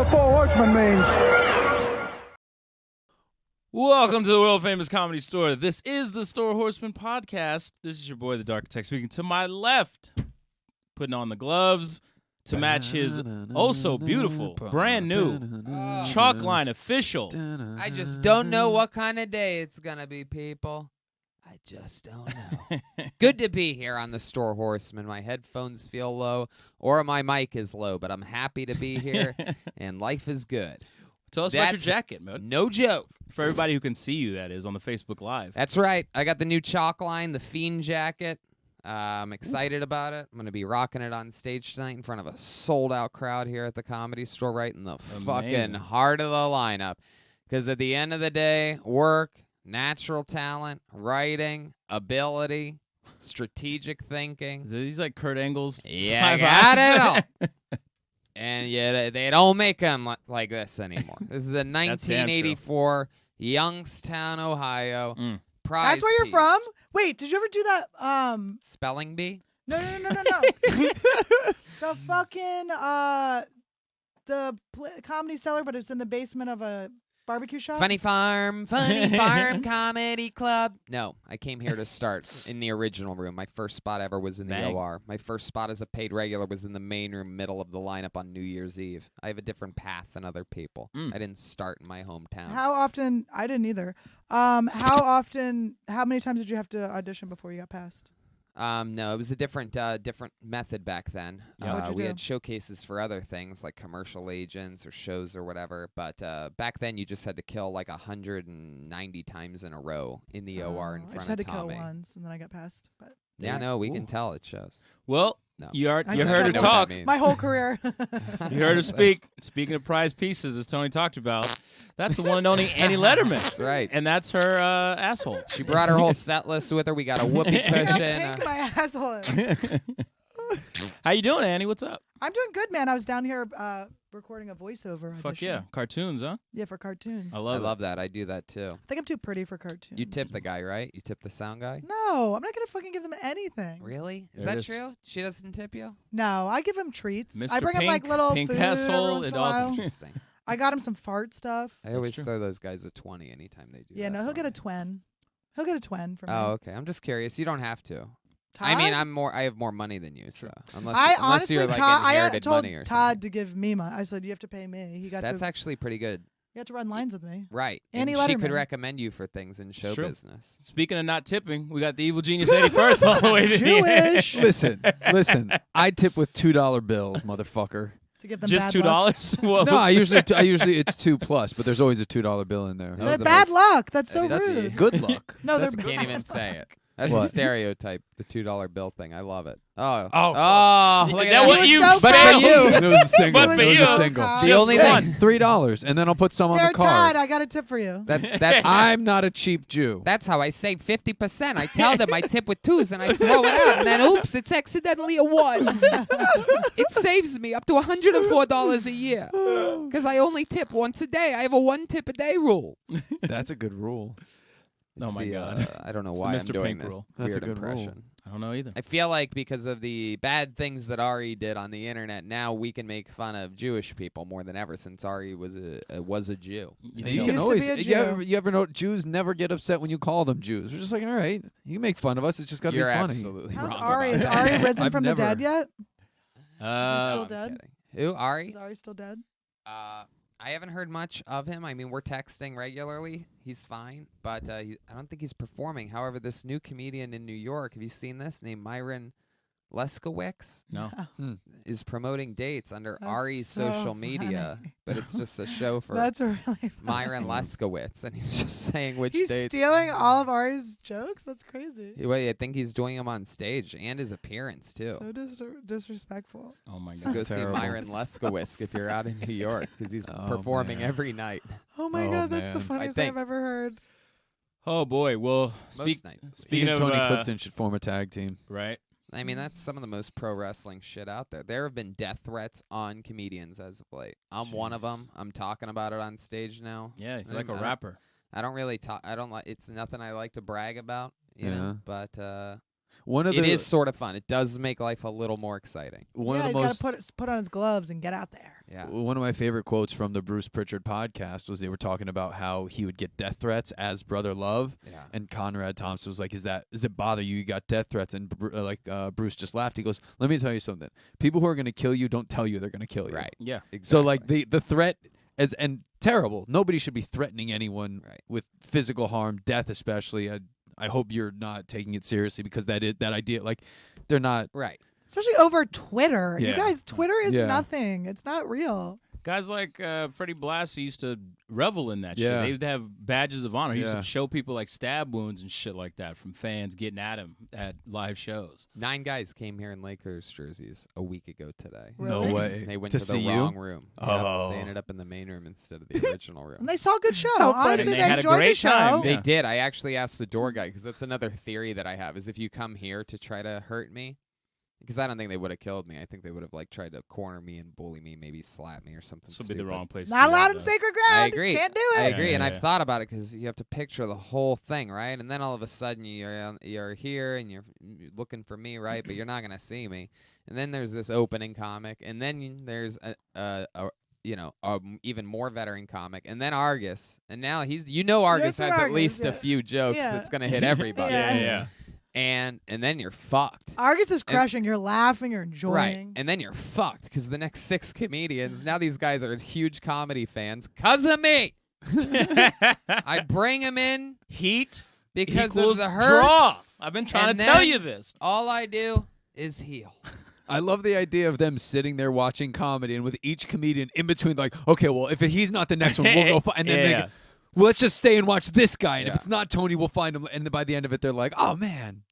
the Four Horsemen means. Welcome to the world famous Comedy Store. This is the Store Horseman podcast. This is your boy, the Darkitect, speaking. To my left, putting on the gloves to match his oh so beautiful, brand new chalk line official. I just don't know what kind of day it's gonna be, people. I just don't know. Good to be here on the Store Horseman. My headphones feel low, or my mic is low, but I'm happy to be here, and life is good. Tell us about your jacket, man. No joke. For everybody who can see you, that is, on the Facebook Live. That's right. I got the new chalk line, the Fiend jacket. I'm excited about it. I'm going to be rocking it on stage tonight in front of a sold-out crowd here at the Comedy Store, right in the fucking heart of the lineup. Because at the end of the day, work, natural talent, writing, ability, strategic thinking. He's like Kurt Angle's. Yeah, I got it all. And yet they don't make them like this anymore. This is a 1984 Youngstown, Ohio. Prize That's where you're piece. from? Wait, did you ever do that? Spelling bee? No. The fucking Comedy Cellar, but it's in the basement of a barbecue shop. Funny Farm Comedy Club. No, I came here to start in the original room. My first spot ever was in the OR. My first spot as a paid regular was in the main room, middle of the lineup on New Year's Eve. I have a different path than other people. I didn't start in my hometown. How often? I didn't either. How many times did you have to audition before you got passed? No, it was a different method back then. What'd you we do? had showcases for other things like commercial agents or shows or whatever. But back then, you just had to kill like 190 times in a row in the OR in front of Tommy. I just had to kill once, and then I got passed. But yeah, no, we can tell it shows. Well, No. you heard I just her got talk. my whole career. You heard her speak. Speaking of prize pieces, as Tony talked about, that's the one and only Annie Letterman. That's right. And that's her asshole. She brought her whole set list with her. We got a whoopee How cushion. pink my asshole is. How you doing, Annie? What's up? I'm doing good, man. I was down here recording a voiceover audition. Fuck yeah. Cartoons, huh? Yeah, for cartoons. I I love that. I do that too. I think I'm too pretty for cartoons. You tip the guy, right? You tip the sound guy? No, I'm not gonna fucking give them anything. Really? Is There it that is. true? She doesn't tip you? No, I give him treats. Mr. I bring him like Pink, little Pink food every asshole, once in and a while. also- Interesting. I got him some fart stuff. I always true. throw those guys a 20 anytime they do Yeah, that no, he'll for get a me. twin. He'll get a twin from Oh, me. okay. I'm just curious. You don't have to. Todd? I mean, I have more money than you, so unless I unless honestly, you're like Todd, I inherited told money or Todd something. to give me money. I said you have to pay me. He got That's to. actually pretty good. He had to run lines with me. Right. Annie and she could Letterman. recommend you for things in show True. business. Speaking of not tipping, we got the evil genius Eddie Firth all the way to the end. Jewish Listen. I tip with $2 bills, motherfucker. to give them Just bad luck. $2? Whoa. No, I usually it's $2+, but there's always a $2 bill in there. That was They're the bad most- luck. That's so That's rude. good luck. No, they're I bad can't even luck. say it. That's a What? stereotype, the $2 bill thing. I love it. Oh. Oh. Look at That what He you was so But for proud. you. It was a single. But for it was you. a single. Todd. The Just only one. thing $3, and then I'll put some on Here, the card. Todd, I got a tip for you. that's I'm not a cheap Jew. That's how I save 50%. I tell them I tip with 2s and I throw it out, and then oops, it's accidentally a 1. It saves me up to $104 a year because I only tip once a day. I have a 1 tip a day rule. That's a good rule. Oh It's my the, God. I don't know It's the why I'm Mr. doing Pink this rule. That's a weird good rule. impression. I don't know either. I feel like because of the bad things that Ari did on the internet, now we can make fun of Jewish people more than ever since Ari was a Jew. You He can used to always. be a You ever know Jews never get upset when you call them Jews? We're just like, all right, you can make fun of us. It's just got to be You're funny. absolutely How's wrong Ari? about Is that. Ari risen I've from never- the dead yet? still I'm dead? kidding. Who, Ari? Is Ari still dead? I haven't heard much of him. I mean, we're texting regularly. He's fine, but I don't think he's performing. However, this new comedian in New York, have you seen this, named Myron Leskowicz, No. is promoting dates under That's Ari's so social media, funny. but it's just a show for That's really funny. Myron Leskowicz, and he's just saying which He's dates. stealing all of Ari's jokes? That's crazy. Wait, I think he's doing them on stage and his appearance too. So disrespectful. Oh my So God. go see terrible. Myron Leskowicz if you're out in New York because he's Oh, performing man. every night. Oh my Oh, God, that's the man. funniest I thing I've ever heard. Oh boy. Well, Most nights. He speaking and of Tony Clifton should form a tag team. right. I mean, that's some of the most pro wrestling shit out there. There have been death threats on comedians as of late. I'm one of Jeez. them. I'm talking about it on stage now. Yeah, you're I like a don't- rapper. I don't really talk. I don't like. It's nothing I like to brag about. You know. But One of It the is sort of fun. It does make life a little more exciting. one yeah, of the he's most got to put on his gloves and get out there. Yeah. One of my favorite quotes from the Bruce Pritchard podcast was they were talking about how he would get death threats as Brother Love, Yeah. and Conrad Thompson was like, "Does it bother you? You got death threats?" And Bruce just laughed. He goes, "Let me tell you something. People who are going to kill you don't tell you they're going to kill you." Right. Yeah. Exactly. So like the threat and terrible. Nobody should be threatening anyone Right. with physical harm, death especially. I hope you're not taking it seriously because that idea, like, they're not. Right. Especially over Twitter. Yeah. You guys, Twitter is Yeah. nothing. It's not real. Guys like Freddie Blassie used to revel in that Yeah. shit. They would have badges of honor. He used Yeah. to show people like stab wounds and shit like that from fans getting at him at live shows. 9 guys came here in Lakers jerseys a week ago today. Really? No way. They went to to the see wrong you? room. Oh. Yep. They ended up in the main room instead of the original room. And they saw a good show. How funny. Honestly, And they had a enjoyed great the show. time. They Yeah. did. I actually asked the door guy because that's another theory that I have is if you come here to try to hurt me, because I don't think they would have killed me. I think they would have like tried to corner me and bully me, maybe slap me or something. This would be stupid. the wrong place. to Not do allowed that, in though. sacred ground. I agree. Can't do I it. agree, and Yeah, I've yeah. thought about it because you have to picture the whole thing, right? And then all of a sudden you're here and you're looking for me, right? But you're not gonna see me. And then there's this opening comic, and then there's a even more veteran comic, and then Argus, and now Argus Yes, has at Argus, least yeah. a few jokes Yeah. that's gonna hit everybody. Yeah. Yeah. And then you're fucked. Argus is crushing. You're laughing. You're enjoying. Right. And then you're fucked because the next 6 comedians, now these guys are huge comedy fans because of me. I bring them in Heat because equals of the hurt. draw. I've been trying And to tell then- you this. All I do is heal. I love the idea of them sitting there watching comedy, and with each comedian in between, like, okay, well, if he's not the next one, we'll go find. And then they Yeah. go, well, let's just stay and watch this guy, and if Yeah. it's not Tony, we'll find him. And then by the end of it, they're like, oh man,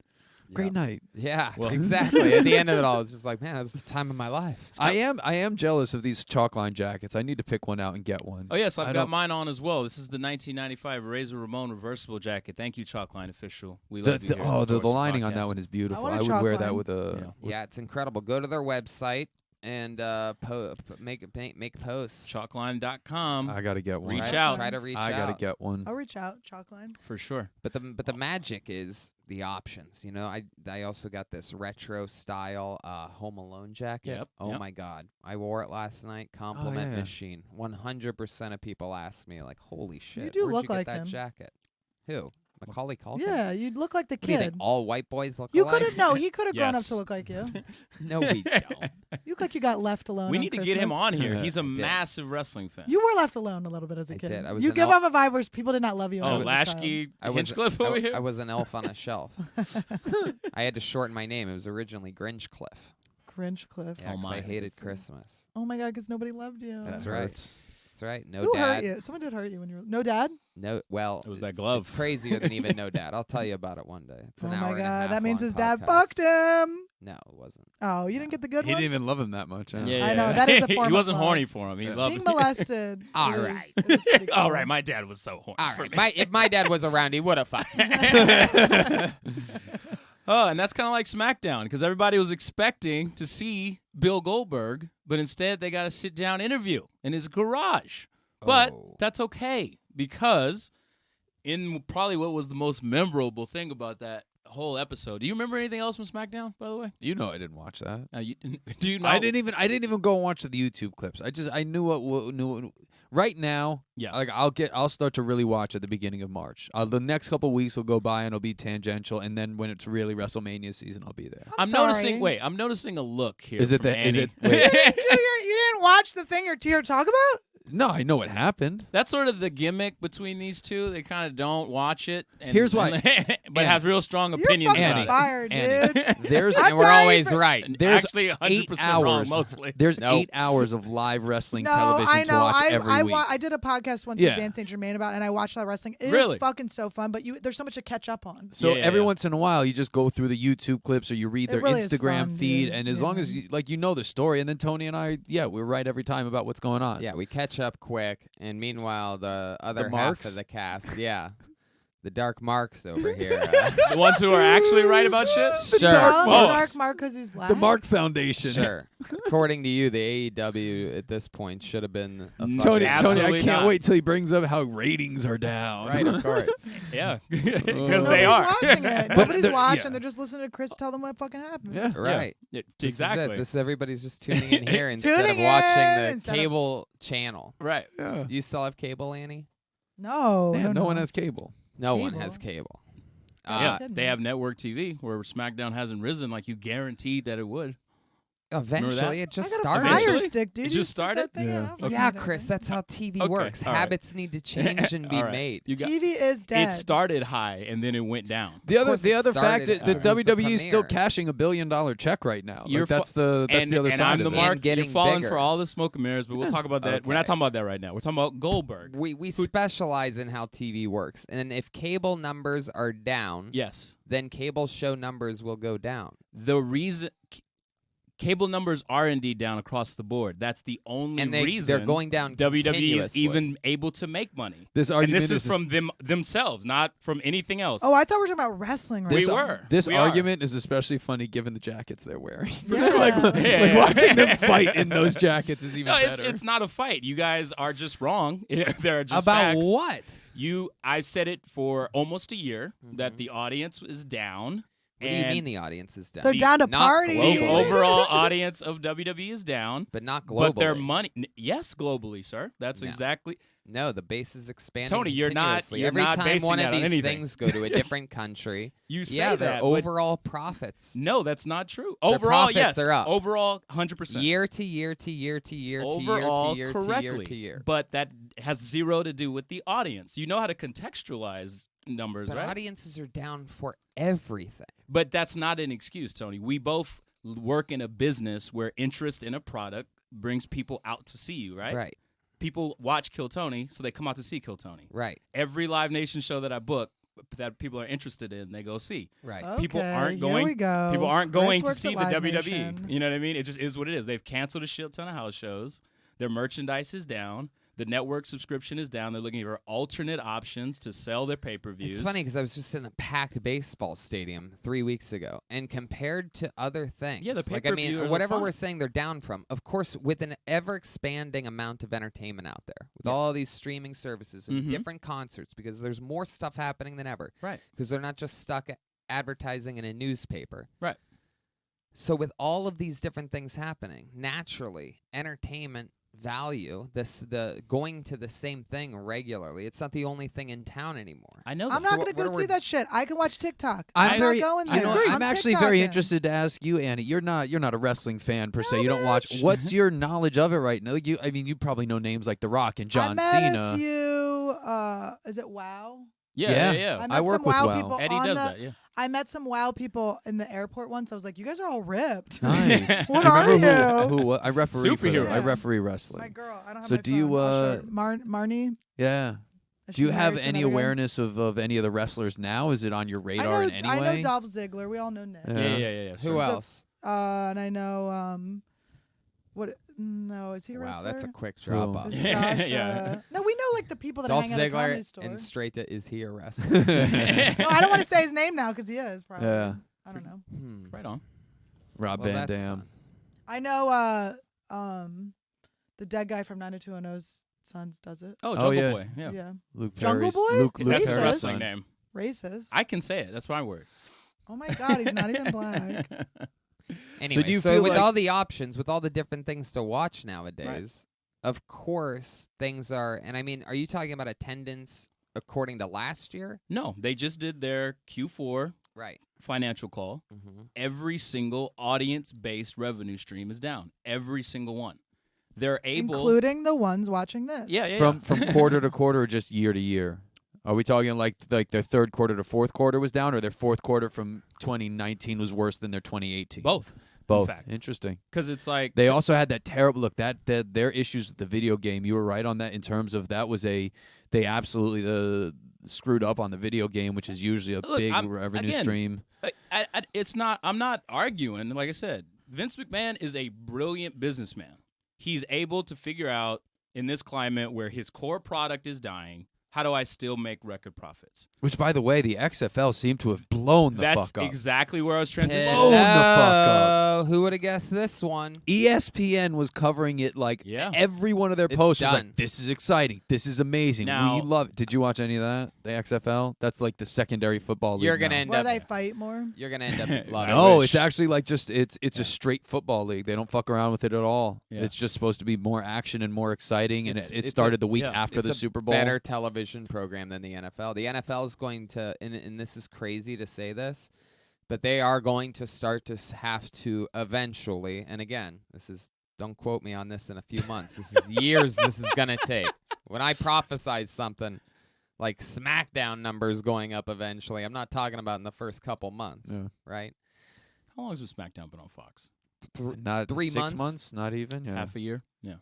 great night. Yeah, Well- exactly. At the end of it all, it's just like, man, that was the time of my life. I am jealous of these chalk line jackets. I need to pick one out and get one. Oh, yes, I I've got don't- mine on as well. This is the 1995 Razor Ramon reversible jacket. Thank you, Chalkline Official. We The, love you the, here at oh, Store the Horsemen lining on Podcast. that one is beautiful. want a I would chalk wear line. that with a. Yeah, it's incredible. Go to their website and make posts. Chalkline.com. I gotta get one. Reach try, out. Try to reach I gotta out. get one. I'll reach out. Chalkline. For sure. But the magic is the options. You know, I also got this retro style Home Alone jacket. Yep, Oh yep. my God, I wore it last night. Compliment yeah. machine. 100% of people ask me like, "Holy shit, do where'd look you get like that him. jacket?" Who? Macaulay Culkin? Yeah, you look like the What do you kid. think? All white boys look You alike? could have no. He could have grown up Yes. to look like you. No, we don't. You look like you got left alone. We on need to get him Christmas. on here. Yeah. He's a I did. massive wrestling fan. You were left alone a little bit as a I kid. did. I was You an give elf. off a vibe where people did not love you. when Oh, I was a child. Lashkey I was Hinchcliffe over here? I was an elf on a shelf. I had to shorten my name. It was originally Grinchcliffe. Grinchcliffe. Yeah, Oh 'cause my. I hated That's- Christmas. Oh my god, because nobody loved you. That's That right. hurts. That's right. No Who dad. hurt you? Someone did hurt you when you were no dad. No, well, It was that it's- glove. It's crazier than even no dad. I'll tell you about it one day. It's Oh an my hour and a half god, that means long his dad podcast. fucked him. No, it wasn't. Oh, you didn't get the good He one. didn't even love him that much. Huh? Yeah, I know, yeah. that is a form He of wasn't love. horny for him. He loved Being him. molested. All is- right. is pretty All cool. right, my dad was so horny All for right. me. If my dad was around, he would have fucked me. Oh, and that's kind of like SmackDown because everybody was expecting to see Bill Goldberg, but instead they got a sit-down interview in his garage. But Oh. that's okay because in probably what was the most memorable thing about that whole episode. Do you remember anything else from SmackDown, by the way? You know I didn't watch that. Do you know? I didn't even go and watch the YouTube clips. I knew what knew. Right now, Yeah. like I'll start to really watch at the beginning of March. The next couple weeks will go by and it'll be tangential, and then when it's really WrestleMania season, I'll be there. I'm sorry. noticing. Wait, I'm noticing a look here. Is it from that- is Annie. it- You didn't watch the thing you're here to talk about? No, I know what happened. That's sort of the gimmick between these two. They kind of don't watch it. And, Here's why. but Annie. have real strong You're opinions fucking about it. fired, Annie. dude. There's I'm and we're not always even- right. And There's actually 8 100% wrong, hours. mostly. There's Nope. 8 hours of live wrestling No, television I to know. watch every week. I did a podcast once Yeah. with Dan St. Germain about it, and I watched that wrestling. It is Really? fucking so fun, but there's so much to catch up on. So Yeah, every yeah. once in a while, you just go through the YouTube clips or you read It their really is Instagram fun, feed, dude. and as long as Yeah. you know the story, and then Tony and I, we're right every time about what's going on. Yeah, we catch up quick, and meanwhile, the other half marks? of the cast, yeah, The dark marks over here. The ones who are actually right about shit? Sure. Oh, the Marks. dark mark because he's black. The Mark Foundation. Sure. According to you, the AEW at this point should have been a fucking Tony, Absolutely I can't not. wait till he brings up how ratings are down. Right, of course. Yeah, because Nobody's they are. watching it. Nobody's they're- watching. yeah. They're just listening to Chris tell them what fucking happened. Yeah. Right. Yeah, This exactly. Is it. This everybody's just tuning in here instead Tuning of watching in the instead of- cable channel. Right. Yeah. You still have cable, Annie? No, Man, no no, one has cable. No one Cable? has cable. Yeah, kidding they me. have network TV where SmackDown hasn't risen like you guaranteed that it would. Eventually, it just I got a started. fire Eventually? stick, dude. It You just stick that started? thing Yeah. out. Yeah, Fucking Chris, thing. that's how TV Okay, works. all right. Habits need to change and be All right. made. You got, TV is dead. it started high and then it went down. The course other it fact started that the because it was the WWE is still premiere. cashing $1 billion check right now. You're Like, that's the and other and side I'm of the it. mark. And getting You're falling bigger. for all the smoke and mirrors, but we'll talk about that. We're not Okay. talking about that right now. We're talking about Goldberg. We specialize in how TV works. And if cable numbers are down, Yes. then cable show numbers will go down. The reason cable numbers are indeed down across the board. That's the only And reason they're going down WWE is continuously. even able to make money. This And argument this is from themselves, not from anything else. Oh, I thought we were talking about wrestling right We now. were. This We are. argument is especially funny given the jackets they're wearing. Yeah. Yeah. Watching them fight in those jackets is even No, better. it's not a fight. You guys are just wrong. There are just About facts. what? I said it for almost a year that the audience is down. What do you and mean the audience is down? They're down to Not party. The globally. overall audience of WWE is down. But not globally. But their money, yes, globally, sir. That's No. exactly. No, the base is expanding. Tony, you're not- continuously. you're Every not time basing one that of on these anything. things go to a different country, You say yeah, that. their but overall profits. no, that's not true. Their Overall, profits yes. are up. Overall, 100%. Year to year to year to year to Overall, year to year correctly. to year to year. But that has zero to do with the audience. You know how to contextualize numbers, But right? audiences are down for everything. But that's not an excuse, Tony. We both work in a business where interest in a product brings people out to see you, right? Right. People watch Kill Tony, so they come out to see Kill Tony. Right. Every Live Nation show that I book that people are interested in, they go see. Right. People Okay, aren't here going. we go. People aren't Chris going to works see at the Live WWE. Nation. You know what I mean? It just is what it is. They've canceled a shit ton of house shows. Their merchandise is down. The network subscription is down. They're looking for alternate options to sell their pay-per-views. It's funny because I was just in a packed baseball stadium 3 weeks ago, and compared to other things, Yeah, the like I pay-per-view mean, are whatever fun. we're saying they're down from, of course, with an ever-expanding amount of entertainment out there, with all these streaming services and Mhm. different concerts, because there's more stuff happening than ever, Right. because they're not just stuck advertising in a newspaper. Right. So with all of these different things happening, naturally, entertainment value, the going to the same thing regularly, it's not the only thing in town anymore. I know. I'm this. not So going to what go are see we- that shit. I can watch TikTok. I'm I'm very, not going there. you know what, I'm actually very TikToking. interested to ask you, Annie. You're not a wrestling fan per se. No, You don't watch. bitch. What's your knowledge of it right now? Like I mean, you probably know names like The Rock and John I met Cena. a few. Is it WoW? Yeah. I met I work some with WoW WoW. people Eddie on does the, that. Yeah. I met some WoW people in the airport once. I was like, you guys are all ripped. Nice. What Do you are remember you? Who I referee for Superheroes. them. I referee My wrestling. girl. I don't have So my do you, phone. I'll show her. Marnie? Yeah. Is Do you she have married to any another guy? awareness of any of the wrestlers now? Is it on your radar I in know, any I way? know Dolph Ziggler. We all know Nick. Yeah. Yeah. Who sure. else? And I know what? No, is he a Wow, wrestler? that's a quick drop Who? off. Is Yeah, Josh, yeah. No, we know like the people that Dolph hang out at the comedy Ziggler store. and straight to is he a wrestler? No, I don't want to say his name now because he is probably. Yeah. I don't know. Right on. Rob Well, Van that's Dam. fun. I know the dead guy from 90210's sons does it. Oh, Oh, Jungle yeah. Boy. Yeah. Yeah. Luke Jungle Perry's Boy? Luke That's his Racist. Perry's wrestling son. name. Racist. I can say it. That's my word. Oh my God, he's not even black. Anyway, do you so feel with like- all the options, with all the different things to watch nowadays, of course things are. And I mean, are you talking about attendance according to last year? No, they just did their Q4 Right. financial call. Mm-hmm. Every single audience-based revenue stream is down. Every single one. They're able. Including the ones watching this. Yeah. From quarter to quarter or just year to year? Are we talking like their third quarter to fourth quarter was down, or their fourth quarter from 2019 was worse than their 2018? both. Both. fact. Interesting. Because it's like They also had that terrible look. That their issues with the video game. You were right on that in terms of that was they absolutely screwed up on the video game, which is usually a Look, big I'm- revenue again, stream. it's not. I'm not arguing. Like I said, Vince McMahon is a brilliant businessman. He's able to figure out in this climate where his core product is dying, how do I still make record profits? Which, by the way, the XFL seemed to have blown the That's fuck up. exactly where I was transitioning. Blown the fuck up. Who would have guessed this one? ESPN was covering it like Yeah. every one of their It's posts was done. like, this is exciting. This is amazing. Now- we love it. Did you watch any of that? The XFL? That's like the secondary football league. You're gonna now. end Where up. they fight more. You're gonna end up loving. No, wish. it's actually like just it's a straight football league. They don't fuck around with it at all. Yeah. It's just supposed to be more action and more exciting. And It's- it it's started a- the week yeah. after the It's a Super Bowl. better television program than the NFL. The NFL is going to, and this is crazy to say this, but they are going to start to have to eventually. And again, don't quote me on this in a few months. This is years. This is gonna take. When I prophesize something like SmackDown numbers going up eventually, I'm not talking about in the first couple months, Yeah. right? How long has SmackDown been on Fox? Not 3 6 months? months, not even. Yeah. Half a year? Yeah.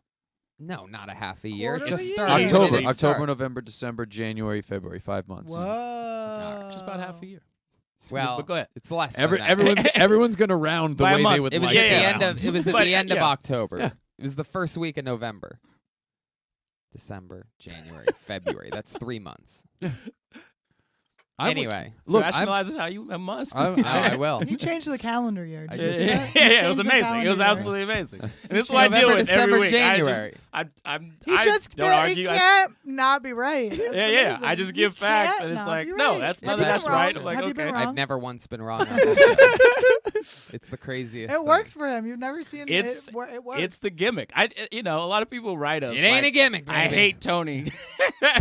No, not a half a year. Quarter of Just a year. started. October, It start. October, November, December, January, February, 5 months. Whoa. Just about half a year. Well, But go ahead. it's less. than that. Everyone's gonna round the By a way they month. would It was like at to the yeah. end round. of. It was at But, the end of yeah. October. Yeah. It was the first week of November. December, January, February. That's 3 months. I would- Anyway, look, Rationalize it how you must. I'm- no, I will. He changed the calendar year. I Did you just- see yeah, that? He it was changed the amazing. It calendar was year. absolutely amazing. And this is why I deal November, with every December, week. January. He just don't he argue. can't not be right. That's Yeah. I amazing. just You give facts, can't and it's not like, be no, right. that's none of Have you that's been right. wrong? I'm like, Have you been okay. wrong? I've never once been wrong. On this. It's the craziest. It thing. works for him. You've never seen It's- it. It works. It's the gimmick. A lot of people write us. It ain't like, a gimmick, baby. I hate Tony,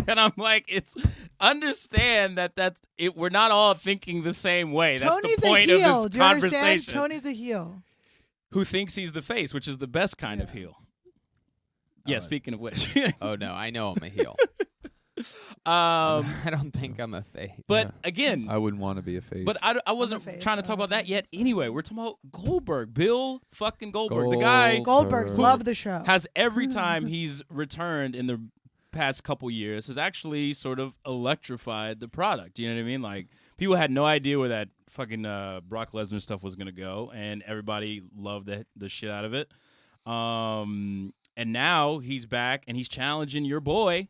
and I'm like, it's understand that's it. We're not all thinking the same way. That's Tony's the point a heel. of this Do you understand? conversation. Tony's a heel. Who thinks he's the face, which is the best kind of heel. Yeah. Oh. Speaking of which, Oh no, I know I'm a heel. I I don't think I'm a face. but Yeah. again, I wouldn't want to be a face. but I wasn't face, trying to talk I'm a about that face. yet. Anyway, we're talking about Goldberg, Bill fucking Goldberg, the guy Goldberg's Who love the show. has every time he's returned in the past couple years has actually sort of electrified the product. You know what I mean? Like people had no idea where that fucking Brock Lesnar stuff was gonna go, and everybody loved the shit out of it. And now he's back and he's challenging your boy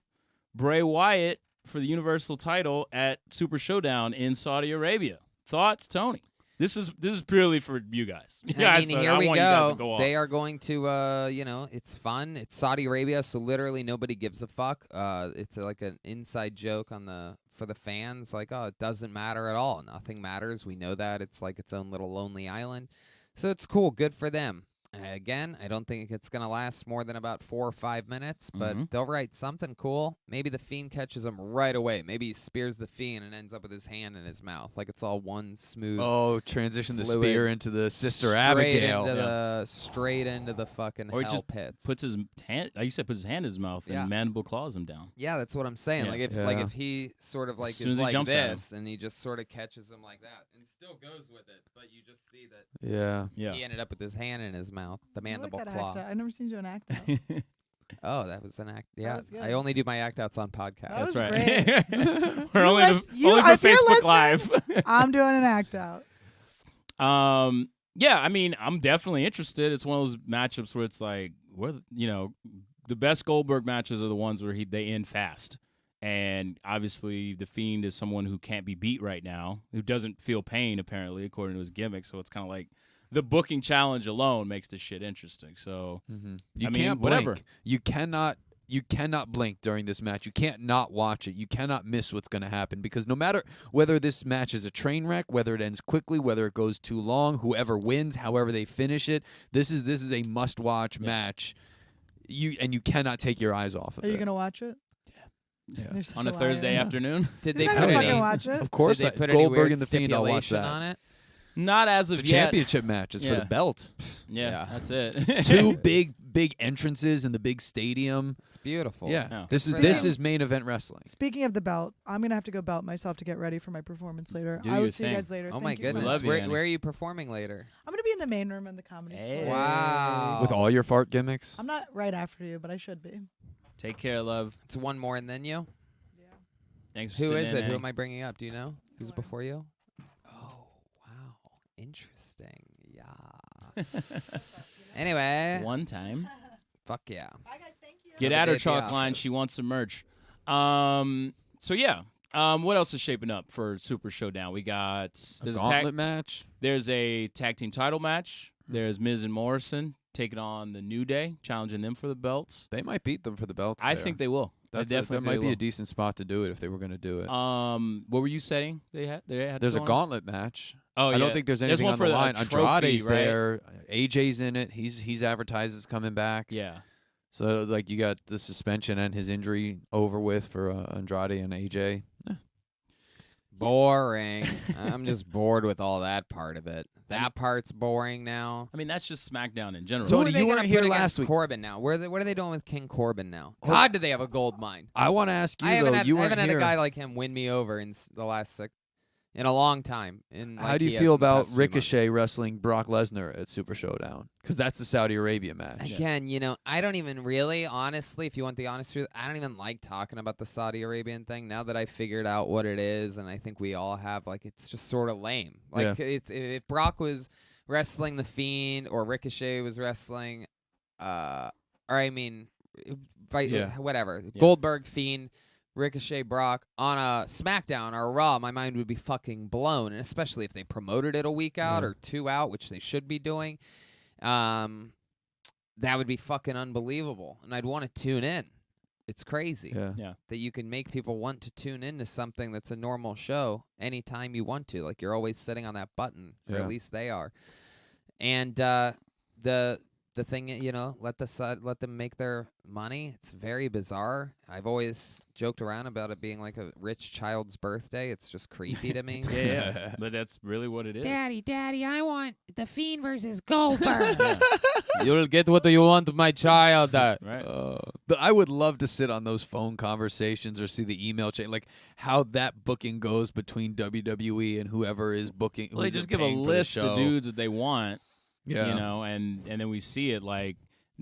Bray Wyatt for the Universal title at Super Showdown in Saudi Arabia. Thoughts, Tony? This is purely for you guys. I mean, so here I we want you guys go. to go off. They are going to, it's fun. It's Saudi Arabia, so literally nobody gives a fuck. It's like an inside joke for the fans. Like, oh, it doesn't matter at all. Nothing matters. We know that. It's like its own little lonely island. So it's cool. Good for them. Again, I don't think it's going to last more than about 4 or 5 minutes, but Mhm. they'll write something cool. Maybe the Fiend catches him right away. Maybe he spears the Fiend and ends up with his hand in his mouth. Like it's all one smooth. transition the fluid spear into the Sister straight Abigail. Into straight into the fucking Or he hell just pits. puts his hand, like you said, puts his hand in his mouth Yeah. and mandible claws him down. Yeah, that's what I'm saying. Yeah. Like Yeah. if he sort of like soon is as he like jumps at him. this and he just sort of catches him like that and still goes with it, but you just see that Yeah. Yeah. he ended up with his hand in his mouth, the You like mandible that claw. act out. I've never seen you do an act out. Oh, that was an act. Yeah, was good. I only do my act outs on podcasts. That was That's great. right. We're You only, you- only if for you're Facebook listening- Live. I'm doing an act out. Yeah, I mean, I'm definitely interested. It's one of those matchups where it's like, the best Goldberg matches are the ones where they end fast. And obviously, The Fiend is someone who can't be beat right now, who doesn't feel pain, apparently, according to his gimmick. So it's kind of like the booking challenge alone makes this shit interesting. So, Mm-hmm. You I mean, can't whatever. blink. You cannot blink during this match. You can't not watch it. You cannot miss what's going to happen because no matter whether this match is a train wreck, whether it ends quickly, whether it goes too long, whoever wins, however they finish it, this is a must-watch match. You cannot take your eyes off of Are it. you gonna watch it? Yeah. You're such on a liar. Thursday afternoon? Did You're they not put gonna any? fucking watch it. Of course, Did they put Goldberg any weird and the Fiend. I'll watch stipulation that. on it? Not as It's of a yet. championship match. It's for Yeah. the belt. Yeah, Yeah. that's it. Two big entrances in the big stadium. It's beautiful. Yeah, Yeah. this for is them. main event wrestling. Speaking of the belt, I'm gonna have to go belt myself to get ready for my performance later. Do I your will see you thing. guys later. Oh Thank my you so goodness. much. love you, Annie. Where are you performing later? I'm gonna be in the main room in the comedy Hey. store. Wow. With all your fart gimmicks. I'm not right after you, but I should be. Take care, love. It's one more and then you. Yeah. Thanks for Who sitting is in, it? Who Annie. am I bringing up? Do you know? Who's Claire. before you? Oh, wow. Interesting. Yeah. Anyway. One time. Fuck yeah. Bye guys, thank you. Get Have at a her, day at the chalk line. office. She wants some merch. So yeah. What else is shaping up for Super Showdown? We got there's Gauntlet match. There's a tag team title match. There's Miz and Morrison taking on the New Day, challenging them for the belts. They might beat them for the belts. I there. think they will. That might be a decent spot to do it if they were going to do it. What were you saying? They had. There's a gauntlet match. Oh, yeah. I don't think there's anything one on for the line. trophy, Andrade's right? there. AJ's in it. He's advertised as coming back. Yeah. So like you got the suspension and his injury over with for Andrade and AJ. Boring. I'm just bored with all that part of it. That part's boring now. I mean, that's just SmackDown in general. So- Who Tony, are they you gonna weren't here put last against week. Corbin now? What are they doing with King Corbin now? Oh. God, do they have a gold mine? I want to ask you I haven't though. had, You I weren't haven't had here. a guy like him win me over in the last in a long time. How do you feel about Ricochet wrestling Brock Lesnar at Super Showdown? Because that's the Saudi Arabia match. Again, I don't even really, honestly, if you want the honest truth, I don't even like talking about the Saudi Arabian thing now that I figured out what it is, and I think we all have. Like, it's just sort of lame. Like, it's if Brock was wrestling The Fiend or Ricochet was wrestling, whatever, Goldberg, Fiend, Ricochet, Brock on a SmackDown or a Raw, my mind would be fucking blown, and especially if they promoted it a week out or 2 out, which they should be doing. That would be fucking unbelievable, and I'd want to tune in. It's crazy that you can make people want to tune into something that's a normal show anytime you want to. Like, you're always sitting on that button, or at least they are. And the thing, let them make their money. It's very bizarre. I've always joked around about it being like a rich child's birthday. It's just creepy to me. Yeah. But that's really what it is. Daddy, I want The Fiend versus Goldberg. You'll get what you want, my child. Right. I would love to sit on those phone conversations or see the email chain, like how that booking goes between WWE and whoever is booking. Well, they who's just give a paying for the list of show. dudes that they want. Yeah. And then we see it. Like,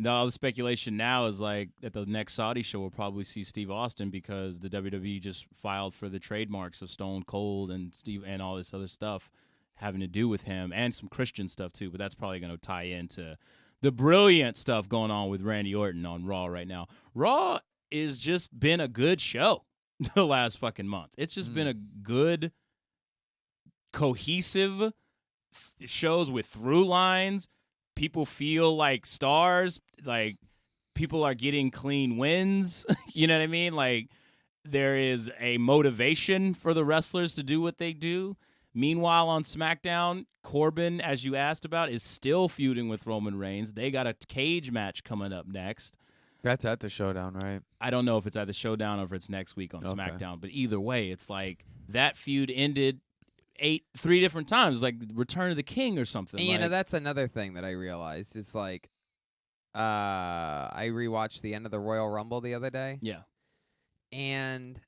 all the speculation now is like at the next Saudi show we'll probably see Steve Austin because the WWE just filed for the trademarks of Stone Cold and Steve and all this other stuff having to do with him and some Christian stuff too. But that's probably going to tie into the brilliant stuff going on with Randy Orton on Raw right now. Raw is just been a good show the last fucking month. It's just been a good, cohesive shows with through lines. People feel like stars. Like, people are getting clean wins. You know what I mean? Like, there is a motivation for the wrestlers to do what they do. Meanwhile, on SmackDown, Corbin, as you asked about, is still feuding with Roman Reigns. They got a cage match coming up next. That's at the Showdown, right? I don't know if it's at the Showdown or if it's next week on SmackDown, but either way, it's like that feud ended 3 different times, like Return of the King or something. And, that's another thing that I realized. It's like, I rewatched the end of the Royal Rumble the other day. Yeah. And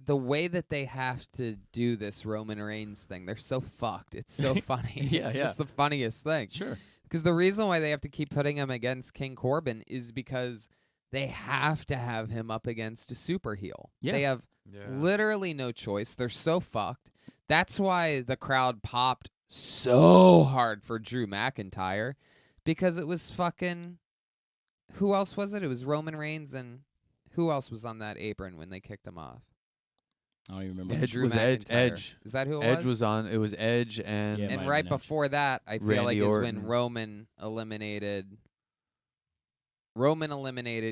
the way that they have to do this Roman Reigns thing, they're so fucked. It's so funny. It's just the funniest thing. Sure. Because the reason why they have to keep putting him against King Corbin is because they have to have him up against a super heel. Yeah. They have literally no choice. They're so fucked. That's why the crowd popped so hard for Drew McIntyre, because it was fucking... Who else was it? It was Roman Reigns, and who else was on that apron when they kicked him off? I don't even remember. Edge Drew was McIntyre. Edge. Is that who it Edge was on. It was Edge and Yeah, it And might right have been Edge. before that, I feel Randy like is Orton. when Roman eliminated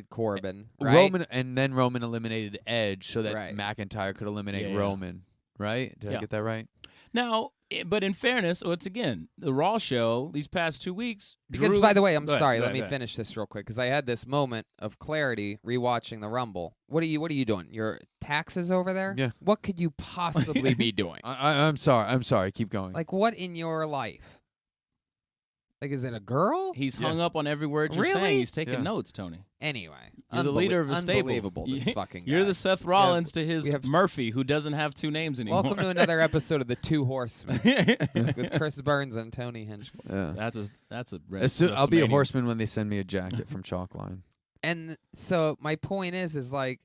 Corbin. Right? Roman eliminated Edge so that Right. McIntyre could eliminate Yeah. Roman. Right? Did I Yeah. get that right? Now, but in fairness, once again, the Raw show these past 2 weeks. Because, Drew, by the way, I'm Go ahead, sorry. go Let ahead, me go ahead. finish this real quick because I had this moment of clarity rewatching the Rumble. What are you doing? Your taxes over there? Yeah. What could you possibly be doing? I'm sorry. I'm sorry. Keep going. Like, what in your life? Like, is it a girl? He's hung up on every word you're Really? saying. He's taking Yeah. notes, Tony. Anyway, You're the leader of the stable. Unbelievable, this fucking guy. You're the Seth Rollins to his We have- Murphy, who doesn't have 2 names anymore. Welcome to another episode of the Two Horsemen with Chris Burns and Tony Hinchcliffe. yeah. That's a I'll be a WrestleMania. horseman when they send me a jacket from Chalkline. And so my point is like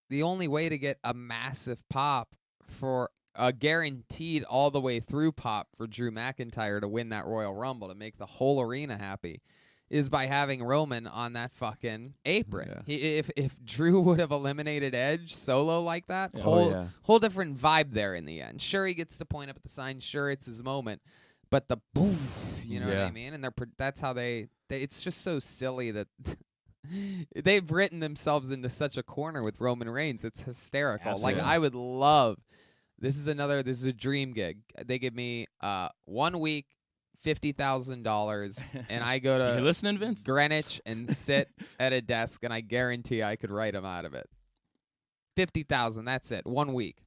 the only way to get a massive pop for a guaranteed all the way through pop for Drew McIntyre to win that Royal Rumble to make the whole arena happy is by having Roman on that fucking apron. Yeah. If Drew would have eliminated Edge solo like that, Yeah. whole different vibe there in the end. Sure, he gets to point up at the sign. Sure, it's his moment. But the boof, you know what I mean? And that's how they it's just so silly that they've written themselves into such a corner with Roman Reigns. It's hysterical. Absolutely. Like, I would love, this is a dream gig. They give me 1 week, $50,000, and I go You to listening, Vince? Greenwich and sit at a desk, and I guarantee I could write them out of it. 50,000, that's it. 1 week.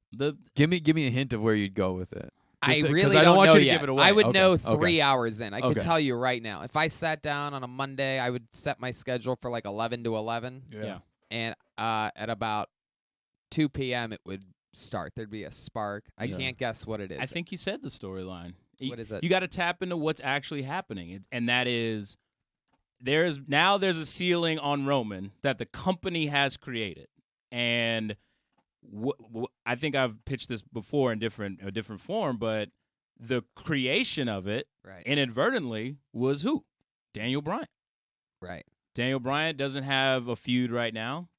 Give me a hint of where you'd go with it. I Just to- 'cause really I don't want know you to yet. give it away. I would Okay, know okay. 3 hours in. I could Okay. tell you right now. If I sat down on a Monday, I would set my schedule for like 11 to 11, Yeah. and at about 2 p.m. it would start. There'd be a spark. I Yeah. can't guess what it is. I think you said the storyline. What is it? You got to tap into what's actually happening, and that is there's a ceiling on Roman that the company has created, and I think I've pitched this before in a different form, but the creation of it Right. inadvertently was who? Daniel Bryan. Right. Daniel Bryan doesn't have a feud right now.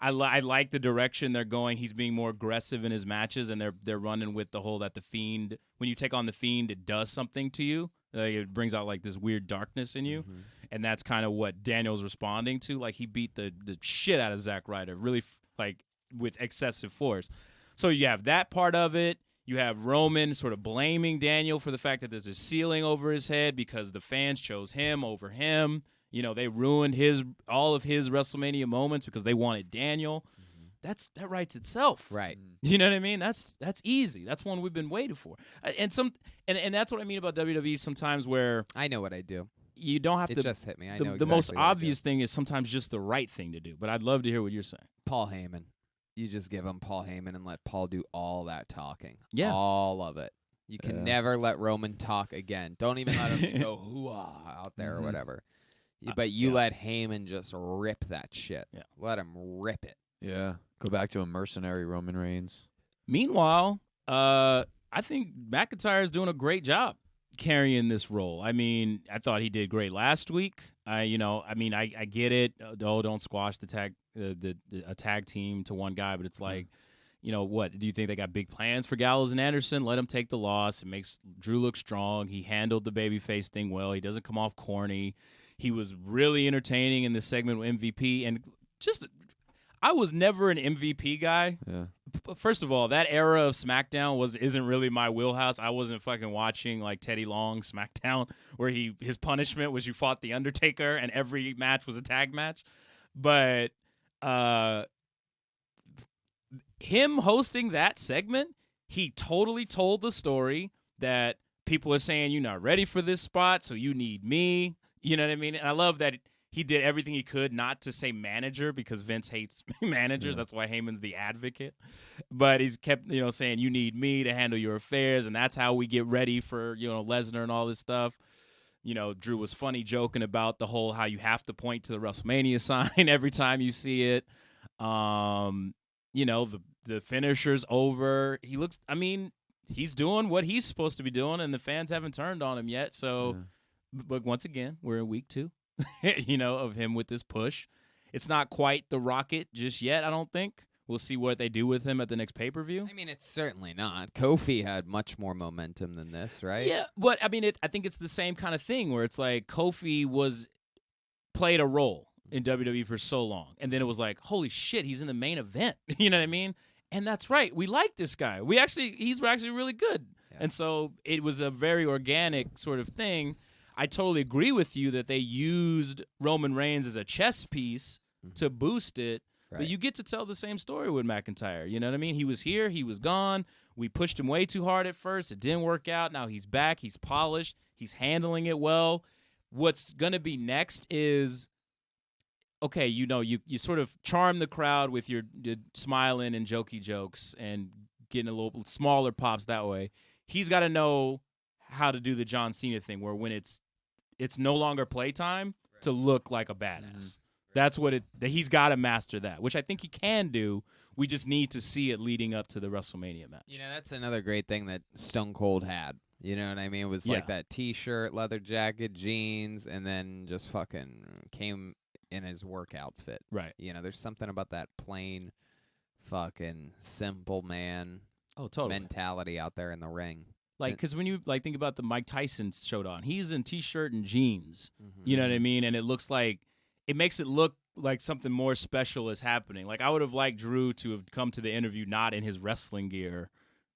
I like the direction they're going. He's being more aggressive in his matches, and they're running with the whole that the Fiend, when you take on the Fiend, it does something to you. Like, it brings out like this weird darkness in you, and that's kind of what Daniel's responding to. Like, he beat the shit out of Zack Ryder, really like with excessive force. So you have that part of it. You have Roman sort of blaming Daniel for the fact that there's a ceiling over his head because the fans chose him over him. You know, they ruined all of his WrestleMania moments because they wanted Daniel. That writes itself. Right. You know what I mean? That's easy. That's one we've been waiting for. And that's what I mean about WWE sometimes, where I know what I do. you don't have It to. just hit me. I the know the most exactly what I do. obvious thing is sometimes just the right thing to do. But I'd love to hear what you're saying. Paul Heyman. You just give him Paul Heyman and let Paul do all that talking. Yeah. All of it. You can Yeah. never let Roman talk again. Don't even let him go hoo-ah out there or whatever. But you let Heyman just rip that shit. Yeah. Let him rip it. Yeah. Go back to a mercenary Roman Reigns. Meanwhile, I think McIntyre is doing a great job carrying this role. I mean, I thought he did great last week. I get it. Oh, don't squash the tag team to one guy, but it's like, what do you think they got big plans for Gallows and Anderson? Let him take the loss. It makes Drew look strong. He handled the babyface thing well. He doesn't come off corny. He was really entertaining in the segment with MVP, and I was never an MVP guy. Yeah. First of all, that era of SmackDown isn't really my wheelhouse. I wasn't fucking watching like Teddy Long SmackDown, where his punishment was you fought the Undertaker and every match was a tag match. But him hosting that segment, he totally told the story that people are saying you're not ready for this spot, so you need me. You know what I mean? And I love that he did everything he could not to say manager because Vince hates managers. That's why Heyman's the advocate. But he's kept, saying you need me to handle your affairs, and that's how we get ready for, Lesnar and all this stuff. Drew was funny joking about the whole how you have to point to the WrestleMania sign every time you see it. The finisher's over. He's doing what he's supposed to be doing, and the fans haven't turned on him yet. So, but once again, we're in week 2. Of him with this push. It's not quite the Rocket just yet, I don't think. We'll see what they do with him at the next pay-per-view. I mean, it's certainly not. Kofi had much more momentum than this, right? Yeah, but I think it's the same kind of thing where it's like Kofi played a role in WWE for so long, and then it was like, holy shit, he's in the main event. You know what I mean? And that's right. We like this guy. He's actually really good. Yeah. And so it was a very organic sort of thing. I totally agree with you that they used Roman Reigns as a chess piece to boost it, but you get to tell the same story with McIntyre. You know what I mean? He was here, he was gone. We pushed him way too hard at first. It didn't work out. Now he's back. He's polished. He's handling it well. What's going to be next is, okay, you sort of charm the crowd with your smiling and jokey jokes and getting a little smaller pops that way. He's got to know how to do the John Cena thing where when it's no longer playtime to look like a badass. That's what he's got to master that, which I think he can do. We just need to see it leading up to the WrestleMania match. That's another great thing that Stone Cold had You know what I mean? It was like that T-shirt, leather jacket, jeans, and then just fucking came in his work outfit. Right. You know, there's something about that plain, fucking simple man mentality out there in the ring. Like, because when you think about the Mike Tyson showdown, he's in T-shirt and jeans. Mm-hmm. You know what I mean? And it makes it look like something more special is happening. Like, I would have liked Drew to have come to the interview not in his wrestling gear.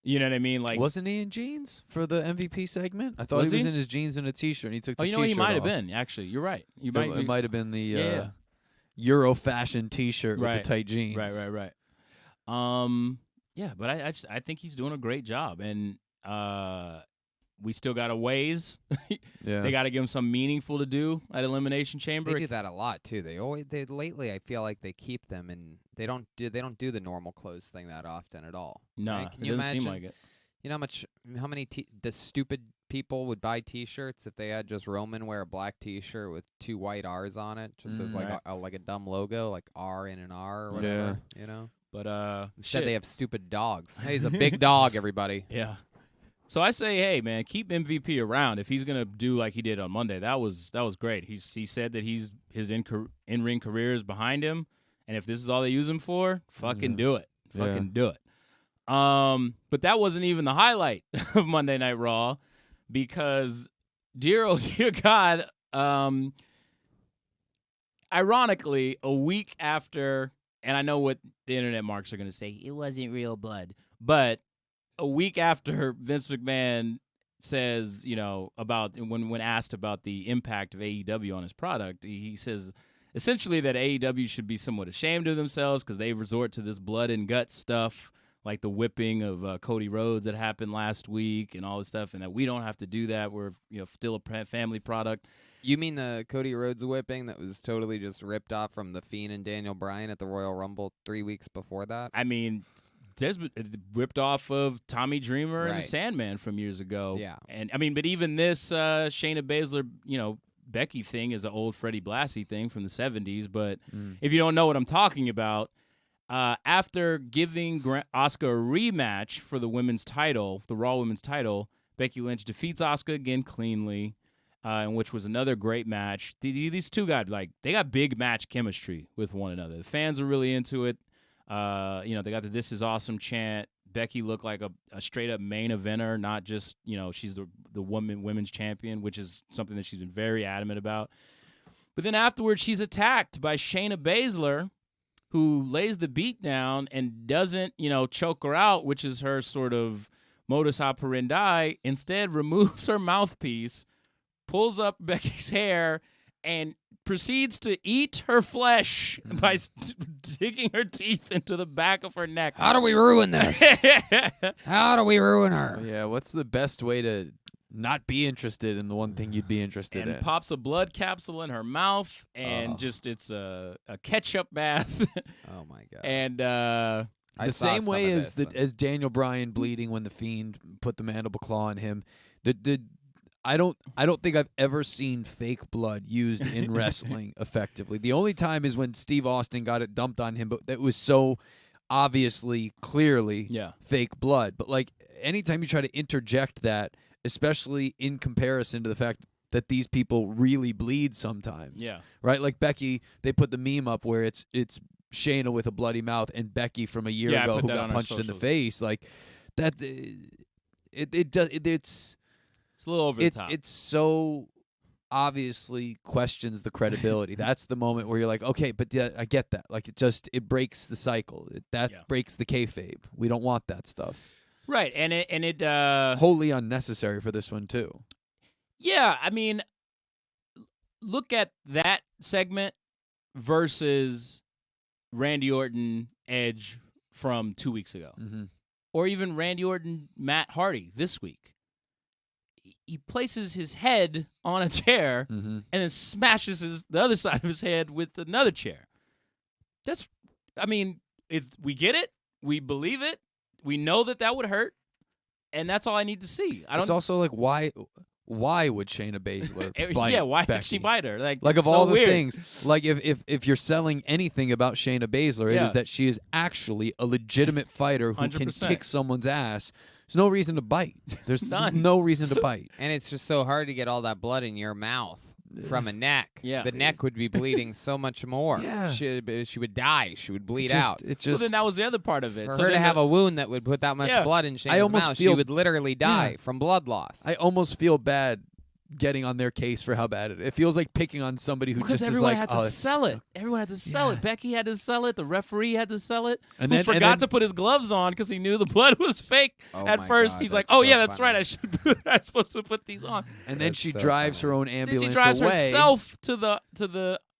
You know what I mean? Like, wasn't he in jeans for the MVP segment? I thought he was in his jeans and a T-shirt. And he took the T-shirt he might have off. been. Actually, you're right. It might have been the Euro fashion T-shirt with the tight jeans. Right. Yeah, but I think he's doing a great job, and we still got a ways. They got to give him something meaningful to do at Elimination Chamber. They do that a lot too. They lately I feel like they keep them and they don't do the normal clothes thing that often at all. No, right? Can it you doesn't imagine, seem like it. You know how many the stupid people would buy T-shirts if they had just Roman wear a black T-shirt with 2 white R's on it, just as like a dumb logo, like R in an R or whatever. You know. But instead they have stupid dogs. Hey, he's a big dog, everybody. Yeah. So I say, hey man, keep MVP around if he's gonna do like he did on Monday. That was great. He said that his in-ring career is behind him, and if this is all they use him for, fucking do it. Fucking do it. But that wasn't even the highlight of Monday Night Raw, because dear God, ironically, a week after, and I know what the internet marks are gonna say, it wasn't real blood, but a week after Vince McMahon says, about when asked about the impact of AEW on his product, he says essentially that AEW should be somewhat ashamed of themselves because they resort to this blood and guts stuff, like the whipping of Cody Rhodes that happened last week and all this stuff, and that we don't have to do that. We're still a family product. You mean the Cody Rhodes whipping that was totally just ripped off from The Fiend and Daniel Bryan at the Royal Rumble 3 weeks before that? I mean, ripped off of Tommy Dreamer and the Sandman from years ago. Yeah. And I mean, but even this Shayna Baszler, Becky thing is an old Freddie Blassie thing from the 70s. But if you don't know what I'm talking about, after giving Asuka a rematch for the women's title, the Raw Women's title, Becky Lynch defeats Asuka again cleanly, which was another great match. These two got big match chemistry with one another. The fans are really into it. They got the "This is awesome" chant. Becky looked like a straight up main eventer, not just she's the women's champion, which is something that she's been very adamant about. But then afterwards, she's attacked by Shayna Baszler, who lays the beat down and doesn't choke her out, which is her sort of modus operandi. Instead, removes her mouthpiece, pulls up Becky's hair, and proceeds to eat her flesh by digging her teeth into the back of her neck. How do we ruin this? How do we ruin her? Yeah, what's the best way to not be interested in the one thing you'd be interested in? And pops a blood capsule in her mouth, and it's a ketchup bath. Oh, my God. And the same way as Daniel Bryan bleeding when the Fiend put the mandible claw on him. I don't think I've ever seen fake blood used in wrestling effectively. The only time is when Steve Austin got it dumped on him, but that was so obviously, clearly fake blood. But like anytime you try to interject that, especially in comparison to the fact that these people really bleed sometimes. Yeah. Right? Like Becky, they put the meme up where it's Shayna with a bloody mouth and Becky from a year ago who got punched in the face. Like that it's a little over the top. It's so obviously questions the credibility. That's the moment where you're like, okay, but yeah, I get that. Like it breaks the cycle. That breaks the kayfabe. We don't want that stuff. Right, and it wholly unnecessary for this one too. Yeah, I mean, look at that segment versus Randy Orton Edge from 2 weeks ago, or even Randy Orton Matt Hardy this week. He places his head on a chair and then smashes the other side of his head with another chair. We get it. We believe it. We know that would hurt, and that's all I need to see. It's also like, why would Shayna Baszler bite why Becky? did she bite her? Like of so all the weird. things, like if you're selling anything about Shayna Baszler, it is that she is actually a legitimate fighter who 100%. can kick someone's ass There's no reason to bite. There's None. no reason to bite. And it's just so hard to get all that blood in your mouth from a neck. Yeah. The neck would be bleeding so much more. Yeah. She would die. She would bleed Just- out. It Well, just then that was the other part of it. For So her to then have a wound that would put that much Yeah. blood in Shayna's almost mouth, she feel- would literally die from blood loss. I almost feel bad getting on their case for how bad it feels like picking on somebody who because just everyone is like, had to oh, it's- sell it. Everyone had to sell Yeah. it. Becky had to sell it. The referee had to sell it. And Who then- forgot and then- to put his gloves on because he knew the blood was fake. Oh At my first, God, he's like, that's "Oh so yeah, that's funny. right. I should. I'm supposed to put these on." And then That's she so drives funny. her own Then ambulance she drives away. herself to the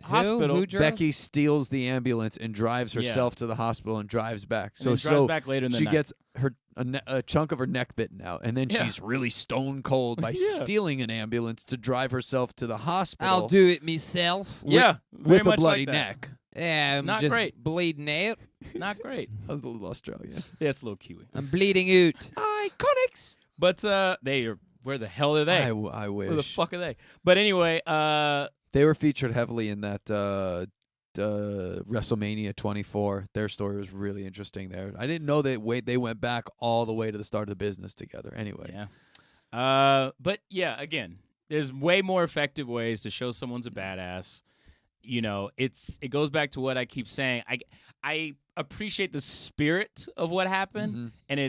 hospital. Who drove? Becky steals the ambulance and drives Yeah. herself to the hospital and drives back. And then drives back later in the she night. gets a chunk of her neck bitten out, and then Yeah. she's really stone cold by Yeah. stealing an ambulance to drive herself to the hospital. I'll do it myself. Yeah, very with a much bloody like that. neck. Yeah, I'm Not just great. bleeding out. Not great. That was a little Australian. Yeah, it's a little Kiwi. I'm bleeding out. Iconics. But they are. Where the hell are they? I wish. Where the fuck are they? But anyway, They were featured heavily in that WrestleMania 24. Their story was really interesting there. I didn't know they went back all the way to the start of the business together. Anyway, yeah. But yeah, again, there's way more effective ways to show someone's a badass. You know, it goes back to what I keep saying. I appreciate the spirit of what happened, Mhm. and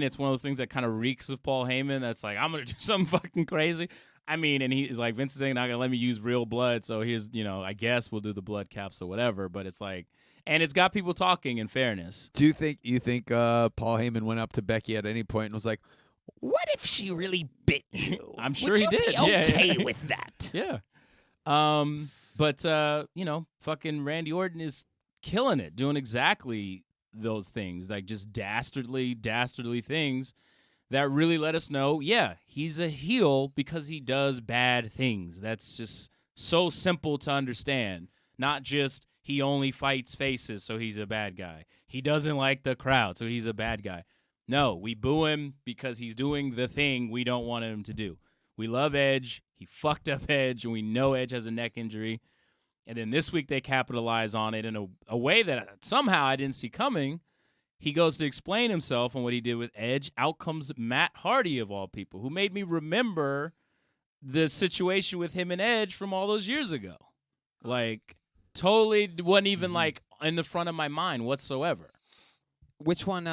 it's one of those things that kind of reeks of Paul Heyman. That's like, I'm gonna do something fucking crazy. I mean, and he's like, Vince is not gonna let me use real blood, so here's, I guess we'll do the blood caps or whatever. But it's like, and it's got people talking. In fairness, Do you think Paul Heyman went up to Becky at any point and was like, What if she really bit you? I'm sure Would he you did. Be Yeah, okay yeah. with that? yeah. But fucking Randy Orton is killing it, doing exactly those things, like just dastardly things that really let us know, yeah, he's a heel because he does bad things. That's just so simple to understand. Not just he only fights faces, so he's a bad guy. He doesn't like the crowd, so he's a bad guy. No, we boo him because he's doing the thing we don't want him to do. We love Edge. He fucked up Edge, and we know Edge has a neck injury. And then this week they capitalize on it in a way that somehow I didn't see coming. He goes to explain himself on what he did with Edge. Out comes Matt Hardy, of all people, who made me remember the situation with him and Edge from all those years ago. Like, totally wasn't even, like, in the front of my mind whatsoever. Which one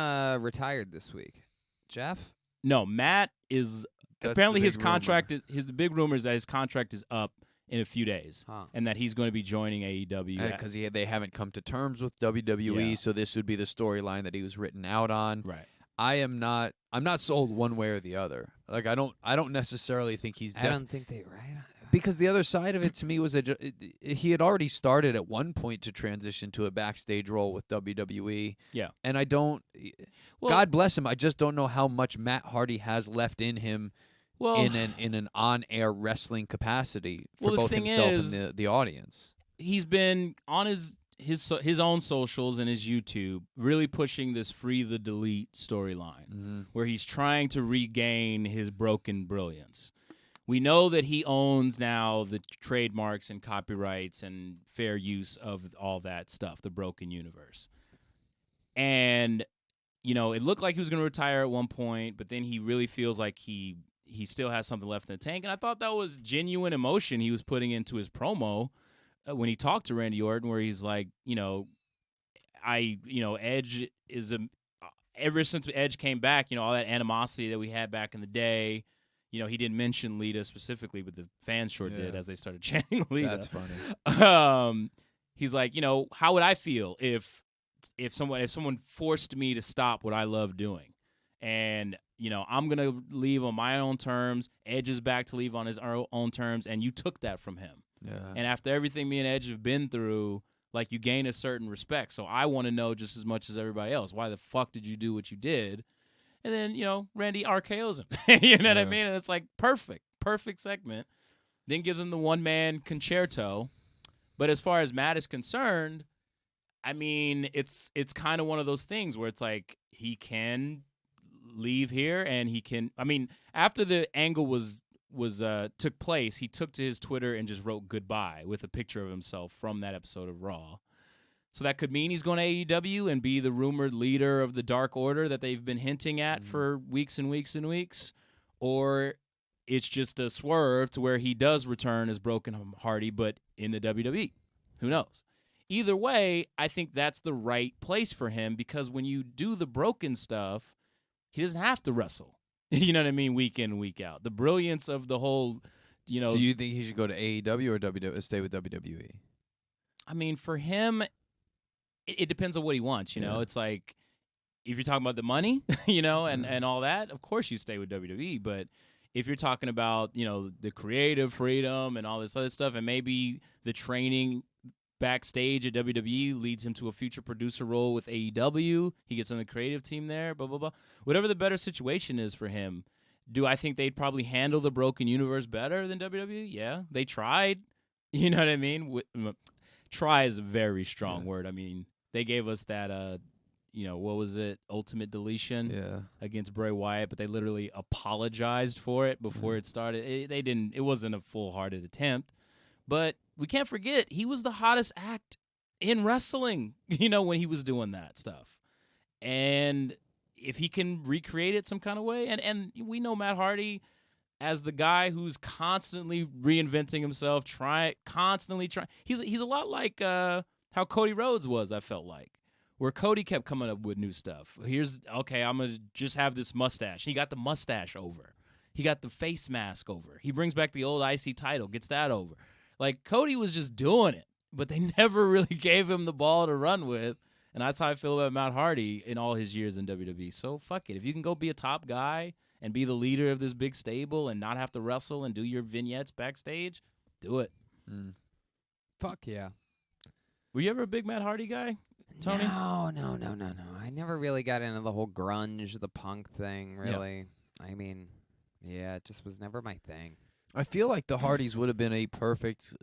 retired this week? Jeff? No, Matt is That's apparently the his big contract is the big rumor is that his contract is up in a few days, Huh. and that he's going to be joining AEW. because they haven't come to terms with WWE, Yeah. so this would be the storyline that he was written out on. Right. I'm not sold one way or the other. Like I don't necessarily think he's I don't think they right. because the other side of it to me was that he had already started at one point to transition to a backstage role with WWE. Yeah. And I don't Well- God bless him, I just don't know how much Matt Hardy has left in him Well, in an on-air wrestling capacity for Well, the both thing himself is- and the audience. he's been on his own socials and his YouTube really pushing this Free the Delete storyline where he's trying to regain his broken brilliance. We know that he owns now the trademarks and copyrights and fair use of all that stuff, the Broken Universe. And, it looked like he was going to retire at one point, but then he really feels like he still has something left in the tank. And I thought that was genuine emotion he was putting into his promo when he talked to Randy Orton, where he's like, Edge is ever since Edge came back, all that animosity that we had back in the day. He didn't mention Lita specifically, but the fans sure did Yeah. as they started chanting Lita. That's funny. He's like, how would I feel if someone forced me to stop what I love doing? And, I'm going to leave on my own terms. Edge is back to leave on his own terms, and you took that from him. Yeah. And after everything me and Edge have been through, like, you gain a certain respect. So I want to know just as much as everybody else, why the fuck did you do what you did? And then, Randy RKO's him. You know what I mean? And it's like perfect segment. Then gives him the one-man concerto. But as far as Matt is concerned, I mean, it's kind of one of those things where it's like he can leave here and he can. I mean, after the angle took place, he took to his Twitter and just wrote goodbye with a picture of himself from that episode of Raw. So that could mean he's going to AEW and be the rumored leader of the Dark Order that they've been hinting at for weeks and weeks and weeks. Or it's just a swerve to where he does return as Broken Hardy, but in the WWE. Who knows? Either way, I think that's the right place for him because when you do the broken stuff, he doesn't have to wrestle. You know what I mean? Week in, week out. The brilliance of the whole, you know. Do you think he should go to AEW or stay with WWE? I mean, for him, it depends on what he wants, you know. It's like if you're talking about the money, you know, and all that, of course you stay with WWE. But if you're talking about, you know, the creative freedom and all this other stuff and maybe the training backstage at WWE leads him to a future producer role with AEW, he gets on the creative team there, blah, blah, blah. Whatever the better situation is for him, do I think they'd probably handle the broken universe better than WWE? Yeah, they tried. You know what I mean? Try is a very strong word. I mean, they gave us that, you know, what was it? Ultimate Deletion against Bray Wyatt, but they literally apologized for it before it started. It wasn't a full-hearted attempt. But we can't forget, he was the hottest act in wrestling, you know, when he was doing that stuff. And if he can recreate it some kind of way, and we know Matt Hardy as the guy who's constantly reinventing himself, constantly trying. He's a lot like how Cody Rhodes was, I felt like, where Cody kept coming up with new stuff. I'm going to just have this mustache. He got the mustache over. He got the face mask over. He brings back the old IC title, gets that over. Like, Cody was just doing it, but they never really gave him the ball to run with, and that's how I feel about Matt Hardy in all his years in WWE. So, fuck it. If you can go be a top guy and be the leader of this big stable and not have to wrestle and do your vignettes backstage, do it. Fuck yeah. Were you ever a big Matt Hardy guy, Tony? No. I never really got into the whole grunge, the punk thing, really. I mean, yeah, it just was never my thing. I feel like the Hardys would have been a perfect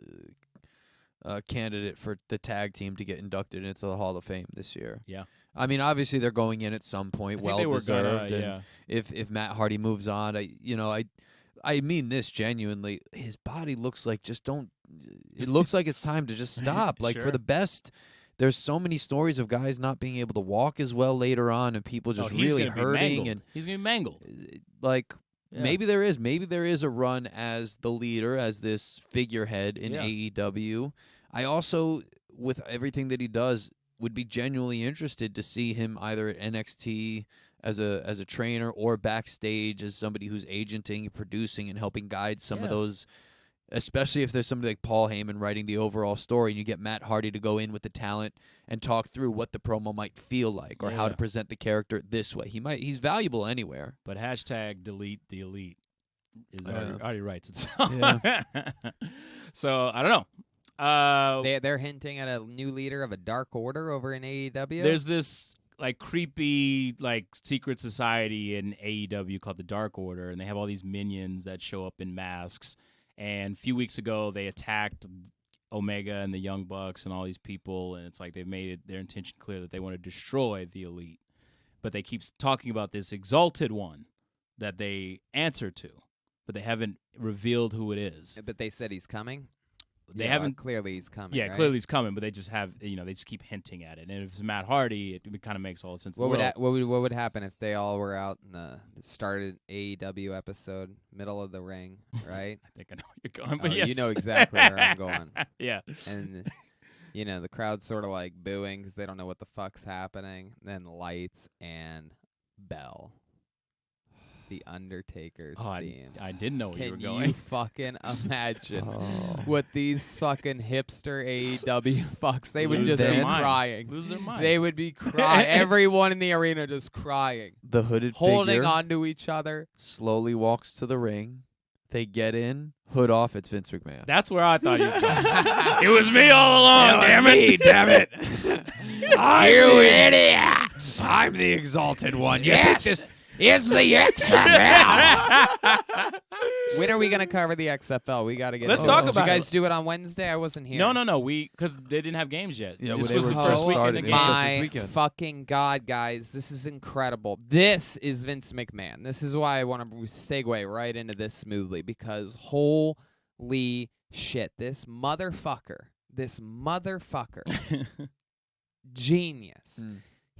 candidate for the tag team to get inducted into the Hall of Fame this year. Yeah. I mean, obviously th're going in at some point, well deserved. Yeah. If Matt Hardy moves on, I mean this genuinely. His body looks like it looks like it's time to just stop. Like for the best. There's so many stories of guys not being able to walk as well later on, and people just really hurting, and he's gonna be mangled. Like. Yeah. Maybe there is a run as the leader, as this figurehead in AEW. I also, with everything that he does, would be genuinely interested to see him either at NXT as a trainer or backstage as somebody who's agenting, producing, and helping guide some of those. Especially if there's somebody like Paul Heyman writing the overall story, and you get Matt Hardy to go in with the talent and talk through what the promo might feel like or how to present the character this way. He's valuable anywhere. But # delete the elite already writes itself. Yeah. So I don't know. They're hinting at a new leader of a Dark Order over in AEW. There's this like creepy like secret society in AEW called the Dark Order, and they have all these minions that show up in masks. And a few weeks ago, they attacked Omega and the Young Bucks and all these people, and it's like they've made it their intention clear that they want to destroy the elite. But they keep talking about this exalted one that they answer to, but they haven't revealed who it is. But they said he's coming? They haven't clearly he's coming. Yeah, right? clearly he's coming, but they just have they just keep hinting at it. And if it's Matt Hardy, it kind of makes all the sense. What would happen if they all were out in the started AEW episode, middle of the ring, right? I think I know where you're going, but yes. You know exactly where I'm going. Yeah. And the crowd's sort of like booing because they don't know what the fuck's happening. Then lights and bell. The Undertaker's theme. I didn't know where you were going. Can you fucking imagine what these fucking hipster AEW fucks? They would just be crying. Lose their mind. They would be crying. Everyone in the arena just crying. The hooded holding figure onto each other. Slowly walks to the ring. They get in. Hood off. It's Vince McMahon. That's where I thought he was going. It was me all along. Damn it! You idiots! I'm the exalted one. Yes. Is the XFL. When are we gonna cover the XFL? We gotta get. Let's into talk it. about Did you guys it. do it on Wednesday? I wasn't here. No. Because they didn't have games yet. Yeah, this they was were the just first weekend started. of It was games. just this My weekend. fucking God, guys, this is incredible. This is Vince McMahon. This is why I want to segue right into this smoothly, because holy shit, this motherfucker genius.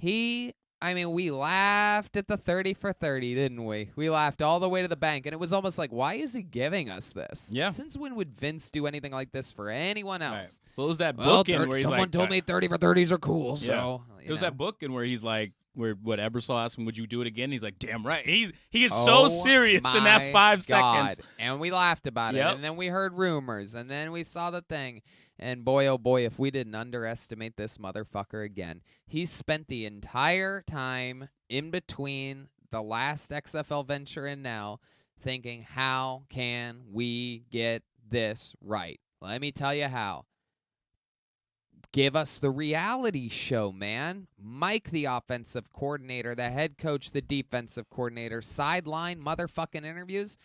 We laughed at the 30 for 30, didn't we? We laughed all the way to the bank, and it was almost like, why is he giving us this? Yeah. Since when would Vince do anything like this for anyone else? Right. Well, it was that book in where he's someone like, told me 30 for 30s are cool, Yeah. so. It was that book in where he's like, where Ebersol asked him, would you do it again? He's like, damn right. He is so serious in that 5 seconds. And we laughed about Yep. it, and then we heard rumors, and then we saw the thing. And boy, oh boy, if we didn't underestimate this motherfucker again. He spent the entire time in between the last XFL venture and now thinking, how can we get this right? Let me tell you how. Give us the reality show, man. Mike, the offensive coordinator, the head coach, the defensive coordinator, sideline motherfucking interviews.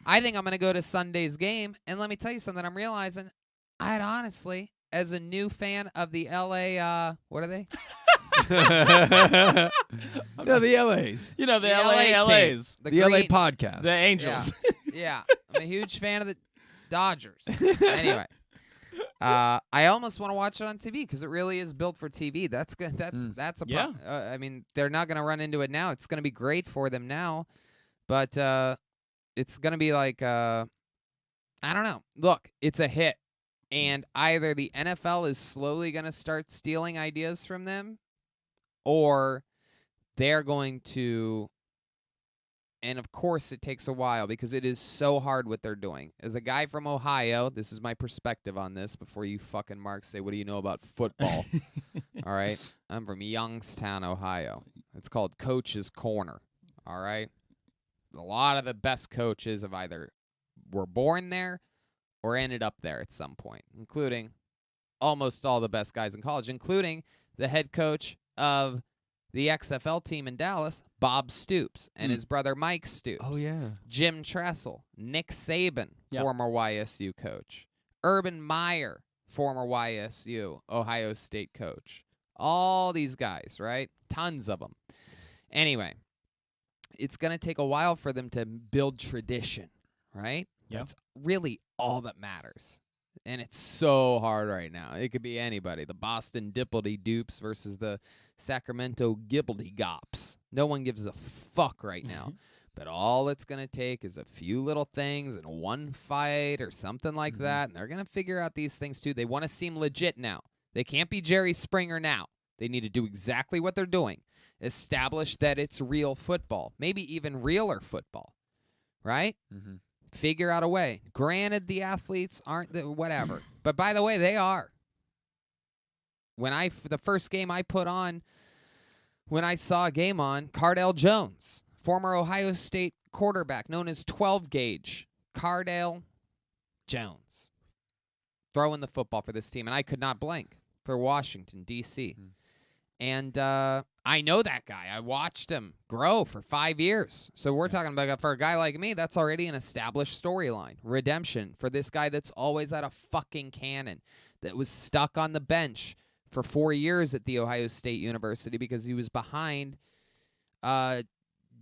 I think I'm going to go to Sunday's game, and let me tell you something I'm realizing. I'd honestly, as a new fan of the LA, what are they? No, the LAs. You know, the LA LAs. team. The LA green- podcast. The Angels. Yeah, I'm a huge fan of the Dodgers. Anyway, I almost want to watch it on TV because it really is built for TV. That's good. That's a Yeah. they're not going to run into it now. It's going to be great for them now, but it's going to be like I don't know. Look, it's a hit, and either the NFL is slowly going to start stealing ideas from them, or they're going to. And, of course, it takes a while because it is so hard what they're doing. As a guy from Ohio, this is my perspective on this before you fucking Mark say, what do you know about football? All right? I'm from Youngstown, Ohio. It's called Coach's Corner. All right? A lot of the best coaches have either were born there or ended up there at some point, including almost all the best guys in college, including the head coach of the XFL team in Dallas, Bob Stoops, and his brother Mike Stoops. Oh, yeah. Jim Tressel, Nick Saban, Yep. former YSU coach. Urban Meyer, former YSU, Ohio State coach. All these guys, right? Tons of them. Anyway, it's going to take a while for them to build tradition, right? Yep. That's really all that matters. And it's so hard right now. It could be anybody. The Boston Dippledy Dupes versus the Sacramento Gibbledy Gops. No one gives a fuck right now. But all it's going to take is a few little things and one fight or something like that. And they're going to figure out these things too. They want to seem legit now. They can't be Jerry Springer now. They need to do exactly what they're doing. Establish that it's real football. Maybe even realer football. Right? Mm-hmm. Figure out a way. Granted, the athletes aren't whatever. But by the way, they are. The first game I put on, when I saw a game on, Cardale Jones, former Ohio State quarterback, known as 12 gauge. Cardale Jones. Throwing the football for this team. And I could not blink for Washington, D.C. And I know that guy. I watched him grow for 5 years. So we're talking about, for a guy like me, that's already an established storyline. Redemption for this guy that's always had a fucking cannon, that was stuck on the bench for 4 years at the Ohio State University because he was behind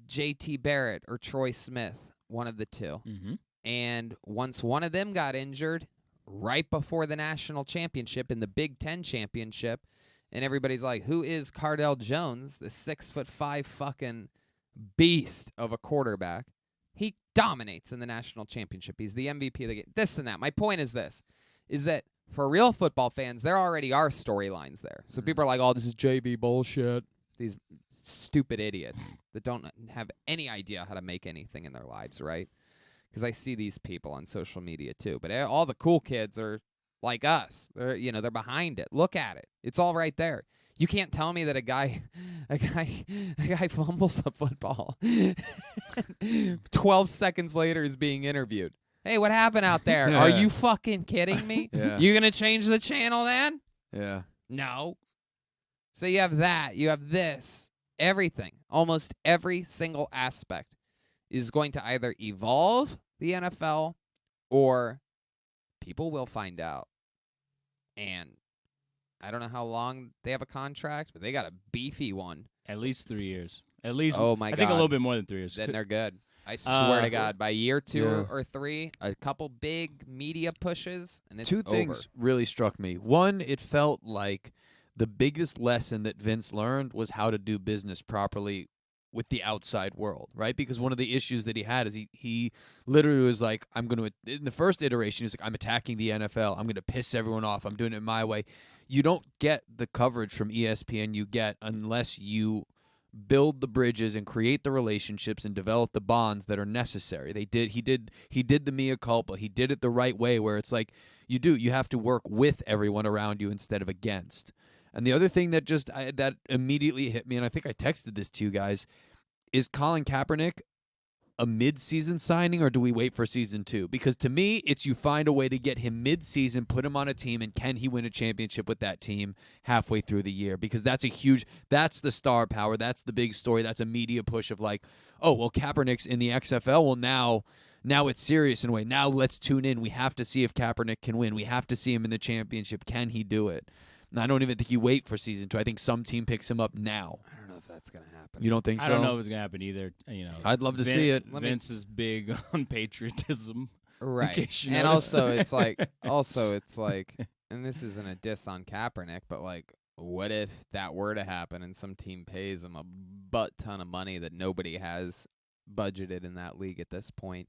J.T. Barrett or Troy Smith, one of the two. Mm-hmm. And once one of them got injured, right before the national championship in the Big Ten championship, and everybody's like, who is Cardale Jones, the 6'5" fucking beast of a quarterback? He dominates in the national championship. He's the MVP of the game. This and that. My point is this, is that for real football fans, there already are storylines there. So people are like, oh, this is JV bullshit. These stupid idiots that don't have any idea how to make anything in their lives, right? Because I see these people on social media too. But all the cool kids are like us. They're behind it. Look at it. It's all right there. You can't tell me that a guy fumbles a football. 12 seconds later is being interviewed. Hey, what happened out there? Are you fucking kidding me? Yeah. You going to change the channel then? Yeah. No. So you have that. You have this. Everything. Almost every single aspect is going to either evolve the NFL or people will find out. And I don't know how long they have a contract, but they got a beefy one. At least 3 years. At least. Oh, my I think a God. little bit more than 3 years. Then they're good. I swear to God, by year 2 Yeah. or 3, a couple big media pushes, and it's Two over. things really struck me. One, it felt like the biggest lesson that Vince learned was how to do business properly with the outside world, right? Because one of the issues that he had is he literally was like, I'm going to, in the first iteration, he was like, I'm attacking the NFL. I'm going to piss everyone off. I'm doing it my way. You don't get the coverage from ESPN you get unless you build the bridges and create the relationships and develop the bonds that are necessary. He did the mea culpa. He did it the right way, where it's like you have to work with everyone around you instead of against. And the other thing that that immediately hit me, and I think I texted this to you guys, is Colin Kaepernick a mid-season signing, or do we wait for season 2? Because to me, it's you find a way to get him mid-season, put him on a team, and can he win a championship with that team halfway through the year? Because that's the star power. That's the big story. That's a media push of like, oh, well, Kaepernick's in the XFL. Well, now it's serious in a way. Now let's tune in. We have to see if Kaepernick can win. We have to see him in the championship. Can he do it? And I don't even think you wait for season 2. I think some team picks him up now. I don't know if that's gonna happen. You don't think so? I don't know if it's gonna happen either. I'd love to see it. Vince is big on patriotism, Right. And noticed. also it's like, and this isn't a diss on Kaepernick, but like, what if that were to happen and some team pays him a butt ton of money that nobody has budgeted in that league at this point,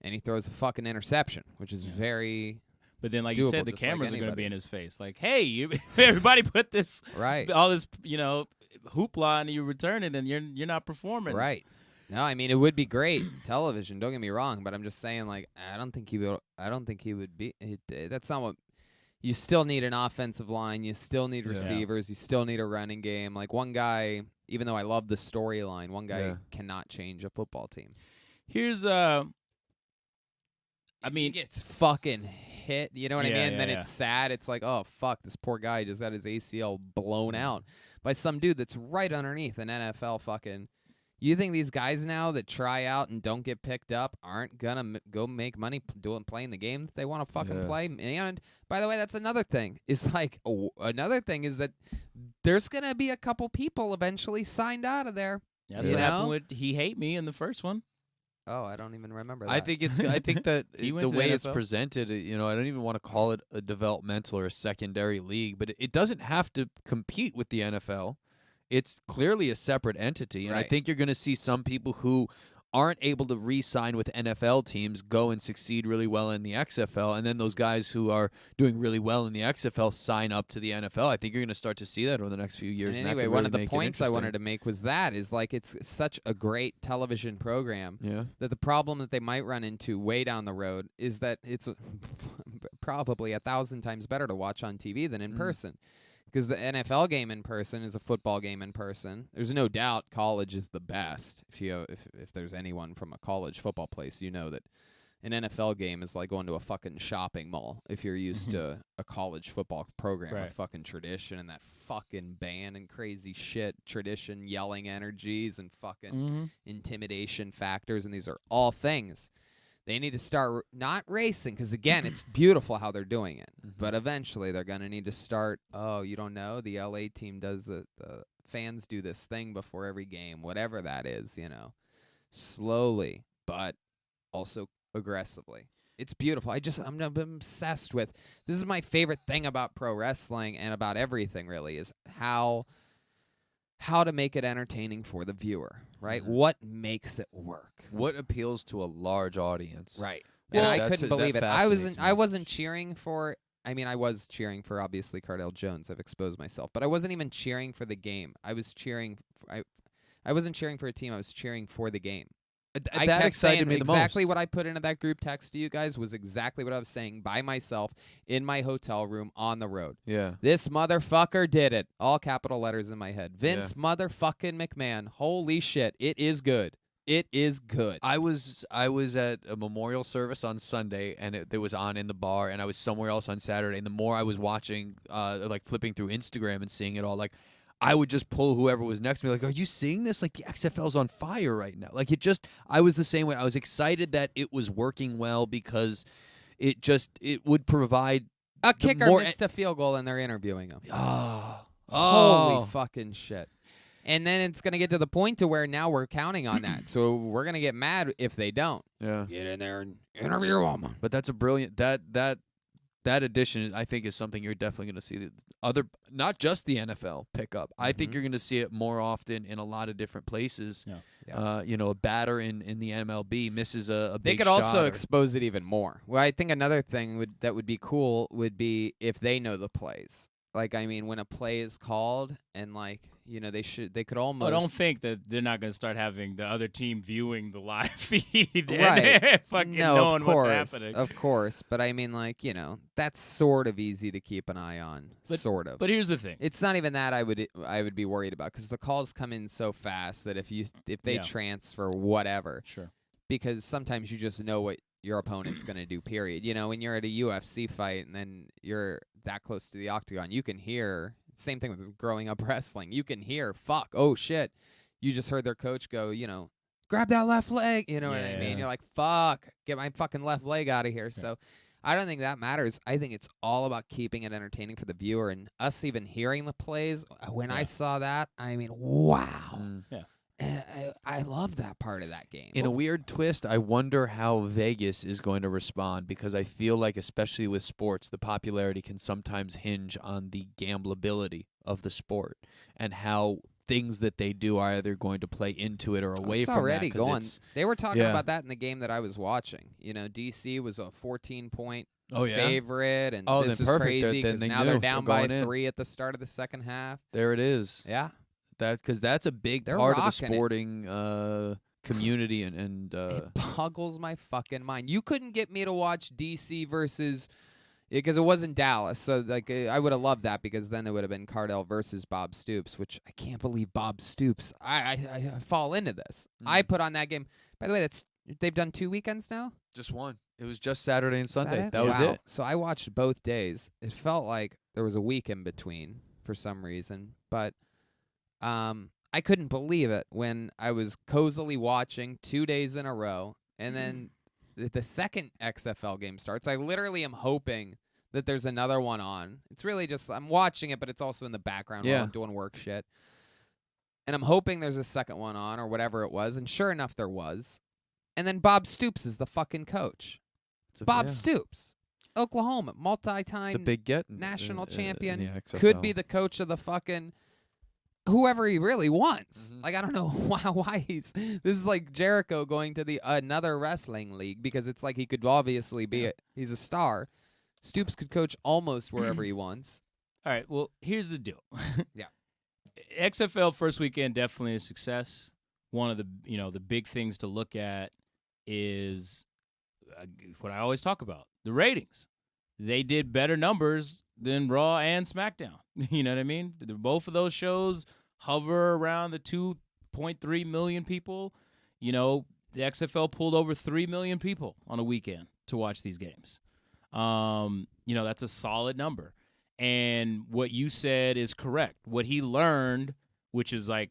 and he throws a fucking interception, which is very. But then, like doable, you said, the just like cameras are going to anybody. be in his face. Like, hey, everybody put this, Right. all this, hoopla, and you return it, and you're not performing. Right. No, I mean it would be great television. Don't get me wrong, but I'm just saying, like, I don't think he would be. That's not what. You still need an offensive line. You still need receivers. You still need a running game. Like, one guy, even though I love the storyline, one guy cannot change a football team. Here's He gets fucking hit. You know what I mean? And then yeah. it's sad. It's like, oh fuck, this poor guy just got his ACL blown out by some dude that's right underneath an NFL fucking. You think these guys now that try out and don't get picked up aren't gonna go make money playing the game that they want to fucking play? And by the way, that's another thing. Is like another thing is that there's gonna be a couple people eventually signed out of there. That's what happened with He Hate Me in the first one. Oh, I don't even remember that. I think that He the went to the way it's NFL. presented, I don't even want to call it a developmental or a secondary league, but it doesn't have to compete with the NFL. It's clearly a separate entity, and I Right. think you're going to see some people who aren't able to re-sign with NFL teams go and succeed really well in the XFL, and then those guys who are doing really well in the XFL sign up to the NFL. I think you're going to start to see that over the next few years. And that anyway, could one really of the make it points I wanted interesting. to make was that is like it's such a great television program that the problem that they might run into way down the road is that it's probably 1,000 times better to watch on TV than in person. Because the NFL game in person is a football game in person. There's no doubt college is the best. If there's anyone from a college football place, you know that an NFL game is like going to a fucking shopping mall if you're used to a college football program with fucking tradition and that fucking band and crazy shit, tradition, yelling energies, and fucking intimidation factors, and these are all things. They need to start not racing, because, again, it's beautiful how they're doing it. But eventually they're going to need to start, you don't know, the LA team does the fans do this thing before every game, whatever that is, slowly, but also aggressively. It's beautiful. I'm obsessed with, this is my favorite thing about pro wrestling and about everything, really, is how to make it entertaining for the viewer, right? What makes it work? What appeals to a large audience? Right. Well, And I that's couldn't that believe it. fascinates I me. wasn't cheering for. I mean, I was cheering for obviously Cardell Jones. I've exposed myself, but I wasn't even cheering for the game. I was cheering. I wasn't cheering for a team. I was cheering for the game. I That kept excited saying me the exactly most. what I put into that group text to you guys was exactly what I was saying by myself in my hotel room on the road. Yeah. This motherfucker did it. All capital letters in my head. Vince motherfucking McMahon. Holy shit. It is good. It is good. I was at a memorial service on Sunday, and it was on in the bar, and I was somewhere else on Saturday. And the more I was watching, like flipping through Instagram and seeing it all, like I would just pull whoever was next to me, like, "Are you seeing this? Like the XFL's on fire right now." Like I was the same way. I was excited that it was working well because it would provide A kicker more missed a field goal and they're interviewing him. Oh. Holy fucking shit. And then it's going to get to the point to where now we're counting on that. So we're going to get mad if they don't. Yeah. Get in there and interview them. But that's a brilliant that that addition, I think, is something you're definitely going to see. Not just the NFL pick up. I think you're going to see it more often in a lot of different places. Yeah. A batter in the MLB misses a big They could shot also or- expose it even more. Well, I think another thing that would be cool would be if they know the plays. Like, I mean, when a play is called and, like, they could almost. I don't think that they're not going to start having the other team viewing the live feed Right. and fucking no, knowing of course, what's happening. Of course. But I mean, like, that's sort of easy to keep an eye on. Sort of. But here's the thing. It's not even that I would be worried about, because the calls come in so fast that if they Yeah. transfer whatever, Sure. because sometimes you just know what your opponent's going to do, period. When you're at a UFC fight and then you're that close to the octagon, you can hear, same thing with growing up wrestling, you can hear, fuck, oh shit, you just heard their coach go, grab that left leg, you know what I mean? Yeah. You're like, fuck, get my fucking left leg out of here. So I don't think that matters. I think it's all about keeping it entertaining for the viewer, and us even hearing the plays. When I saw that, I mean, wow. Yeah. I love that part of that game. In a weird twist, I wonder how Vegas is going to respond, because I feel like, especially with sports, the popularity can sometimes hinge on the gambleability of the sport and how things that they do are either going to play into it or away it's from already that. 'Cause going. it's- They were talking yeah. about that in the game that I was watching. DC was a 14-point Oh, yeah? favorite, and Oh, this then is perfect. crazy Then because they now they're knew. down They're by going in. 3 at the start of the second half. There it is. Yeah. Because that's a big They're part of the rocking it. sporting community and It boggles my fucking mind. You couldn't get me to watch DC versus, because it wasn't Dallas. So like I would have loved that, because then it would have been Cardell versus Bob Stoops, which I can't believe Bob Stoops. I fall into this. I put on that game. By the way, they've done 2 weekends now. just one. It was just Saturday and Sunday. Saturday? That was Wow. it. So I watched both days. It felt like there was a week in between for some reason, but I couldn't believe it when I was cozily watching 2 days in a row, and then the second XFL game starts. I literally am hoping that there's another one on. It's really just I'm watching it, but it's also in the background while Yeah. I'm doing work shit. And I'm hoping there's a second one on or whatever it was, and sure enough there was. And then Bob Stoops is the fucking coach. Bob Stoops, Oklahoma, multi-time It's a big get. national in champion, the XFL. could be the coach of the fucking whoever he really wants. Mhm. Like, I don't know why he's. This is like Jericho going to the another wrestling league, because it's like he could obviously be he's a star. Stoops could coach almost wherever he wants. All right. Well, here's the deal. Yeah. XFL first weekend definitely a success. One of the the big things to look at is what I always talk about: the ratings. They did better numbers than Raw and SmackDown. You know what I mean? Both of those shows hover around the 2.3 million people. The XFL pulled over 3 million people on a weekend to watch these games. That's a solid number. And what you said is correct. What he learned, which is like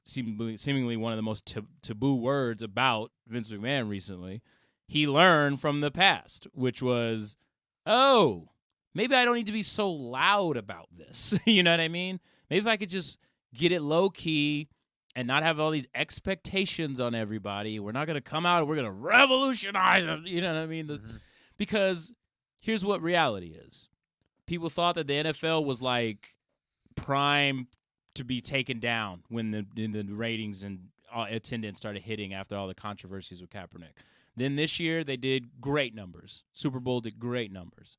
seemingly one of the most taboo words about Vince McMahon recently, he learned from the past, which was, oh, maybe I don't need to be so loud about this. You know what I mean? Maybe if I could just get it low key and not have all these expectations on everybody. We're not going to come out and we're going to revolutionize it. You know what I mean? Because here's what reality is. People thought that the NFL was like prime to be taken down when the ratings and attendance started hitting after all the controversies with Kaepernick. Then this year they did great numbers. Super Bowl did great numbers.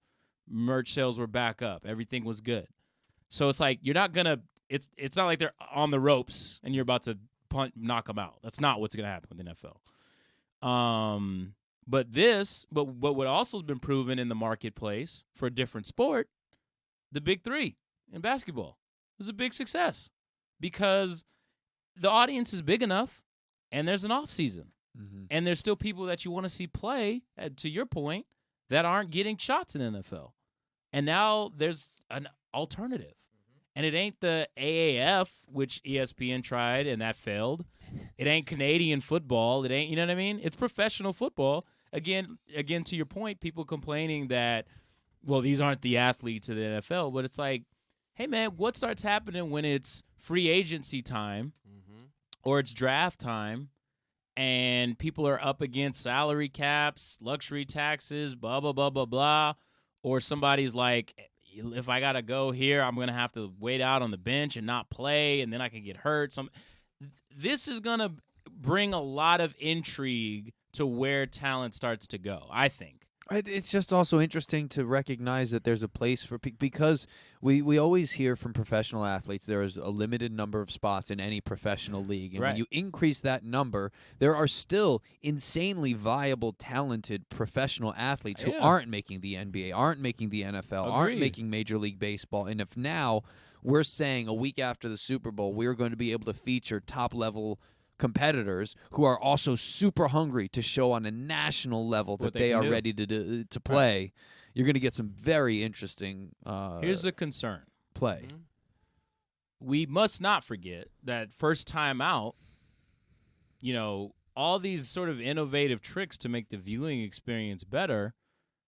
Merch sales were back up. Everything was good. So it's like you're not gonna. It's not like they're on the ropes and you're about to knock them out. That's not what's gonna happen with the NFL. But what also has been proven in the marketplace for a different sport, the Big Three in basketball was a big success because the audience is big enough and there's an off season. And there's still people that you want to see play, to your point, that aren't getting shots in the NFL. And now there's an alternative. And it ain't the AAF, which ESPN tried and that failed. It ain't Canadian football. It ain't, you know what I mean? It's professional football. Again, to your point, people complaining that, well, these aren't the athletes of the NFL. But it's like, hey, man, what starts happening when it's free agency time or it's draft time? And people are up against salary caps, luxury taxes, blah, blah, blah, blah, blah. or somebody's like, if I gotta go here, I'm gonna have to wait out on the bench and not play, and then I can get hurt. This is gonna bring a lot of intrigue to where talent starts to go, I think. It's just also interesting to recognize that there's a place for because we always hear from professional athletes there is a limited number of spots in any professional league. And when you increase that number, there are still insanely viable, talented professional athletes who aren't making the NBA, aren't making the NFL, aren't making Major League Baseball. And if now we're saying a week after the Super Bowl, we're going to be able to feature top-level competitors who are also super hungry to show on a national level that they are ready to play, you're going to get some very interesting Here's the concern. Play. Mm-hmm. We must not forget that first time out, all these sort of innovative tricks to make the viewing experience better,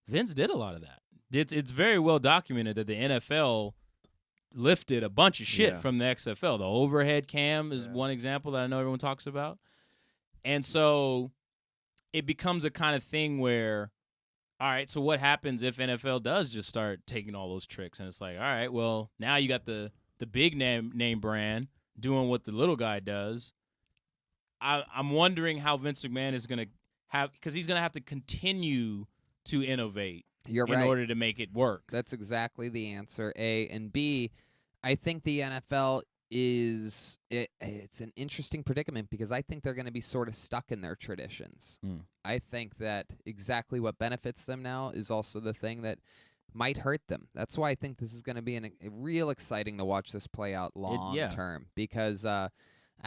Vince did a lot of that. It's very well documented that the NFL lifted a bunch of shit from the XFL. The overhead cam is one example that I know everyone talks about. And so it becomes a kind of thing where, all right, so what happens if NFL does just start taking all those tricks? And it's like, all right, well, now you got the big name brand doing what the little guy does. I'm wondering how Vince McMahon is going to have, because he's going to have to continue to innovate. You're in order to make it work. That's exactly the answer, A. And B, I think the NFL it's an interesting predicament because I think they're going to be sort of stuck in their traditions. I think that exactly what benefits them now is also the thing that might hurt them. That's why I think this is going to be real exciting to watch this play out long term because I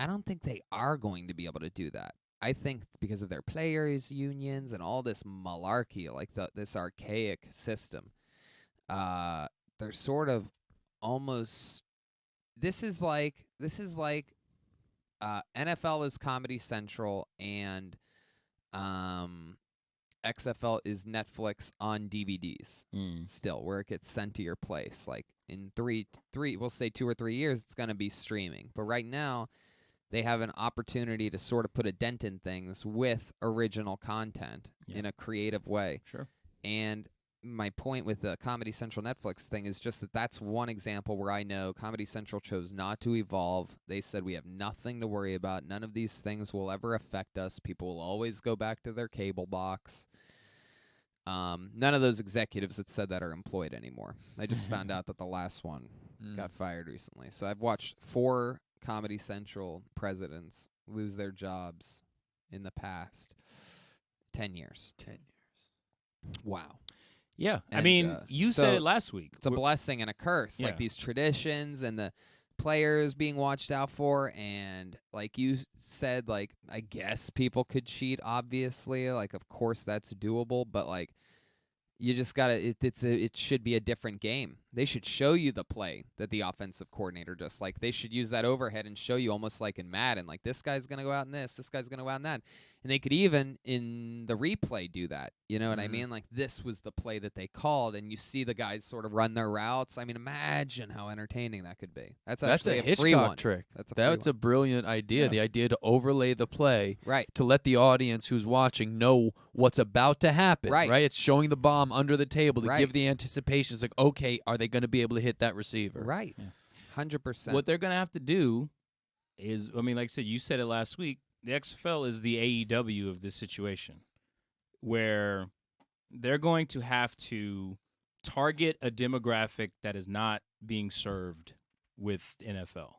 don't think they are going to be able to do that. I think because of their players' unions and all this malarkey, like this archaic system, they're sort of almost. This is like NFL is Comedy Central and XFL is Netflix on DVDs. Still, where it gets sent to your place. Like in three, we'll say 2 or 3 years, it's gonna be streaming. But right now, they have an opportunity to sort of put a dent in things with original content in a creative way. Sure. And my point with the Comedy Central Netflix thing is just that that's one example where I know Comedy Central chose not to evolve. They said we have nothing to worry about. None of these things will ever affect us. People will always go back to their cable box. None of those executives that said that are employed anymore. I just found out that the last one got fired recently. So I've watched 4 Comedy Central presidents lose their jobs in the past 10 years. 10 years. Wow. Yeah. And, I mean, you said it last week. It's a blessing and a curse. Like these traditions and the players being watched out for. And like you said, like, I guess people could cheat, obviously. Like, of course that's doable. But like, you just gotta. It should be a different game. They should show you the play that the offensive coordinator does. Like they should use that overhead and show you almost like in Madden. Like this guy's gonna go out in this guy's gonna go out in that. And they could even in the replay do that. You know what I mean? Like this was the play that they called, and you see the guys sort of run their routes. I mean, imagine how entertaining that could be. That's actually a free Hitchcock one. trick. That's a brilliant idea. Yeah. The idea to overlay the play, right, to let the audience who's watching know what's about to happen. Right. It's showing the bomb under the table to Right. give the anticipation. It's like, okay, are they going to be able to hit that receiver? right, 100%. What they're going to have to do is, I mean, like I said, you said it last week, the XFL is the AEW of this situation, where they're going to have to target a demographic that is not being served with NFL.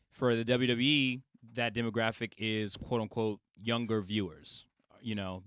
For the WWE, that demographic is, quote-unquote, younger viewers. You know,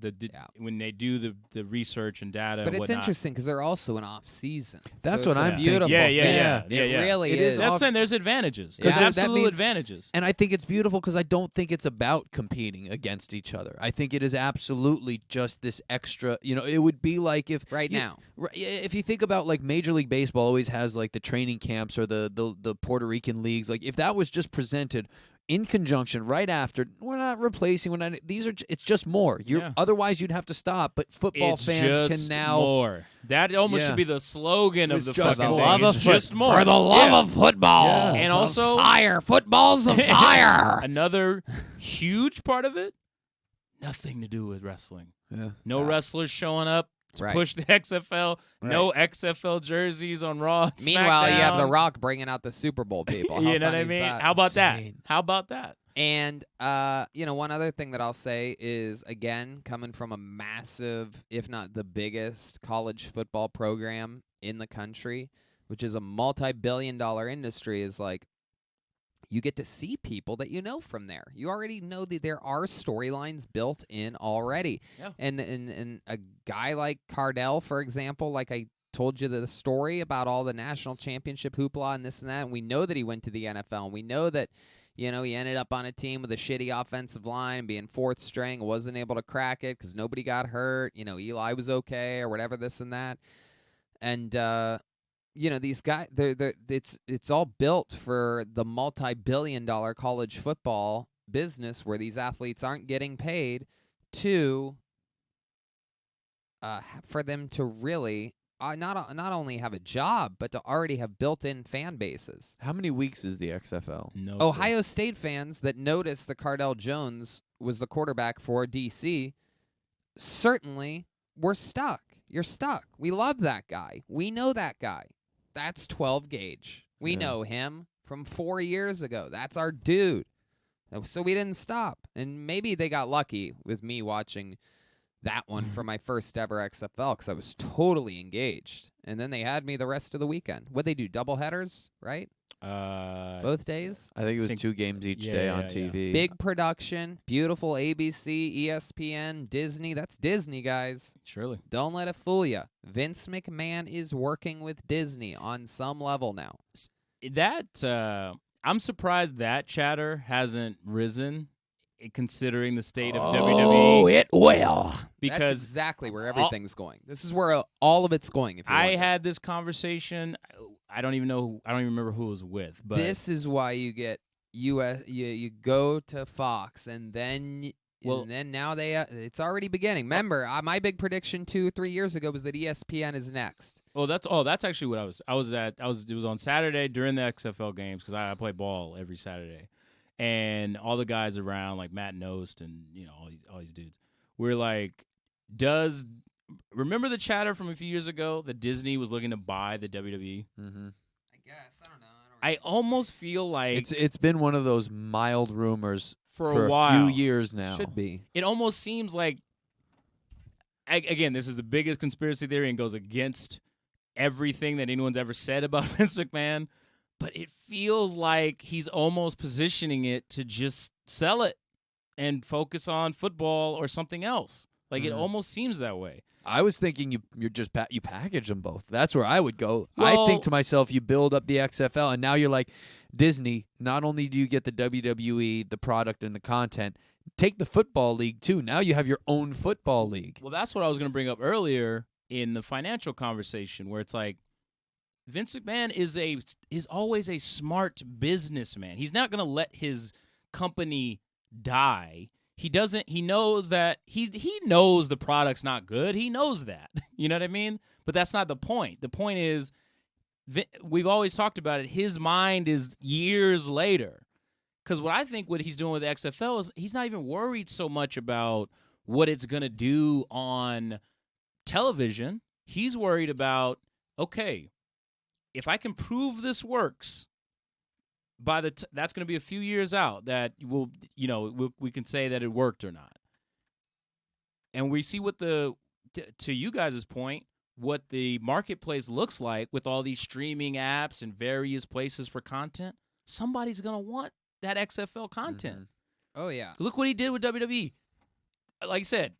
when they do the research and data But and it's whatnot. interesting because they're also in off season. That's so what it's a I'm beautiful thinking. Yeah. thing. It really It is. is That's off- saying there's advantages. Yeah. There's That absolute means- advantages. And I think it's beautiful because I don't think it's about competing against each other. I think it is absolutely just this extra, it would be like if now. if you think about like Major League Baseball always has like the training camps or the Puerto Rican leagues, like if that was just presented in conjunction right after, we're not replacing, it's just more. Otherwise you'd have to stop, but football It's fans just can now more. That almost should be the slogan of It's the just fucking more. thing. For the love It's of just more. For the love of football. Yeah. And also fire. Football's a fire. another huge part of it, nothing to do with wrestling. Yeah. No wrestlers showing up to Right. push the XFL. No XFL jerseys on Raw. and Meanwhile, you have The SmackDown. Rock bringing out the Super Bowl people. How You know what funny I is mean? that? How about that? Insane. How about that? And one other thing that I'll say is, again, coming from a massive, if not the biggest, college football program in the country, which is a multi-billion-dollar industry, is like you get to see people that you know from there. You already know that there are storylines built in already. Yeah. And a guy like Cardell, for example, like I told you the story about all the national championship hoopla and this and that, and we know that he went to the NFL, and we know that he ended up on a team with a shitty offensive line and being fourth string, wasn't able to crack it because nobody got hurt. Eli was okay or whatever, this and that. And, these guys, it's all built for the multi-billion-dollar college football business where these athletes aren't getting paid to for them to really not only have a job, but to already have built-in fan bases. How many weeks is the XFL? No. Ohio State fans that noticed that Cardell Jones was the quarterback for DC certainly were stuck. You're stuck. We love that guy. We know that guy. That's 12 Gauge. We Yeah. know him from 4 years ago. That's our dude. So we didn't stop. And maybe they got lucky with me watching that one for my first ever XFL because I was totally engaged. And then they had me the rest of the weekend. What'd they do? Double headers, right? Both days? I think it was think- 2 games each yeah, day yeah, on yeah. TV. Big production, beautiful ABC, ESPN, Disney. That's Disney, guys. Surely. Don't let it fool you. Vince McMahon is working with Disney on some level now. I'm surprised that chatter hasn't risen, considering the state of WWE. it will. That's Because exactly where everything's going. This is where all of it's going. If you I wonder. had this conversation. I don't even remember who it was with. But This is why you get you go to Fox and then now it's already beginning. Remember, my big prediction 2-3 years ago was that ESPN is next. well, that's actually what it was on Saturday during the XFL games because I play ball every Saturday, and all the guys around like Matt Nost and all these dudes, we're like, remember the chatter from a few years ago that Disney was looking to buy the WWE? Mm-hmm. I guess I don't know. I almost feel like It's been one of those mild rumors for a a while. few years now. Should be. It almost seems like, again, this is the biggest conspiracy theory and goes against everything that anyone's ever said about Vince McMahon, but it feels like he's almost positioning it to just sell it and focus on football or something else. Like, it almost seems that way. I was thinking you just you package them both. That's where I would go. Well- I think to myself, you build up the XFL, and now you're like, Disney, not only do you get the WWE, the product and the content, take the football league too. Now you have your own football league. Well, that's what I was going to bring up earlier in the financial conversation, where it's like Vince McMahon is always a smart businessman. He's not going to let his company die. He knows that he knows the product's not good. He knows that. You know what I mean? But that's not the point. The point is, we've always talked about it. His mind is years later. Because what he's doing with the XFL is he's not even worried so much about what it's going to do on television. He's worried about, okay, if I can prove this works, that's going to be a few years out that we can say that it worked or not. And we see what to you guys' point, what the marketplace looks like with all these streaming apps and various places for content. Somebody's going to want that XFL content. Oh yeah. Look what he did with WWE. Like I said,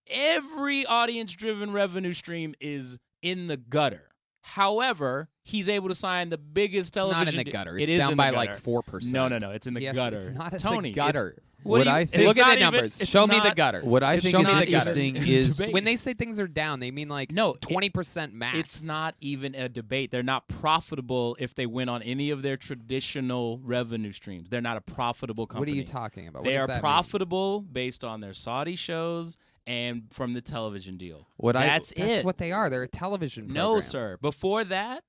every audience-driven revenue stream is in the gutter. However, he's able to sign the biggest It's television. not in the gutter. It It's is down in by the like gutter. 4%. No, it's in the Yes, gutter. it's not in Tony, the gutter. What I think- Look it's at not the numbers. it's Show me the not- gutter. What I think Show is me the interesting gutter. is Debate. When they say things are down, they mean like No, 20% max. It's not even a debate. They're not profitable if they win on any of their traditional revenue streams. They're not a profitable company. What are you talking about? What They does are that mean? profitable based on their Saudi shows and from the television deal. That's That's it. what they are. They're a television program. No, sir. Before that,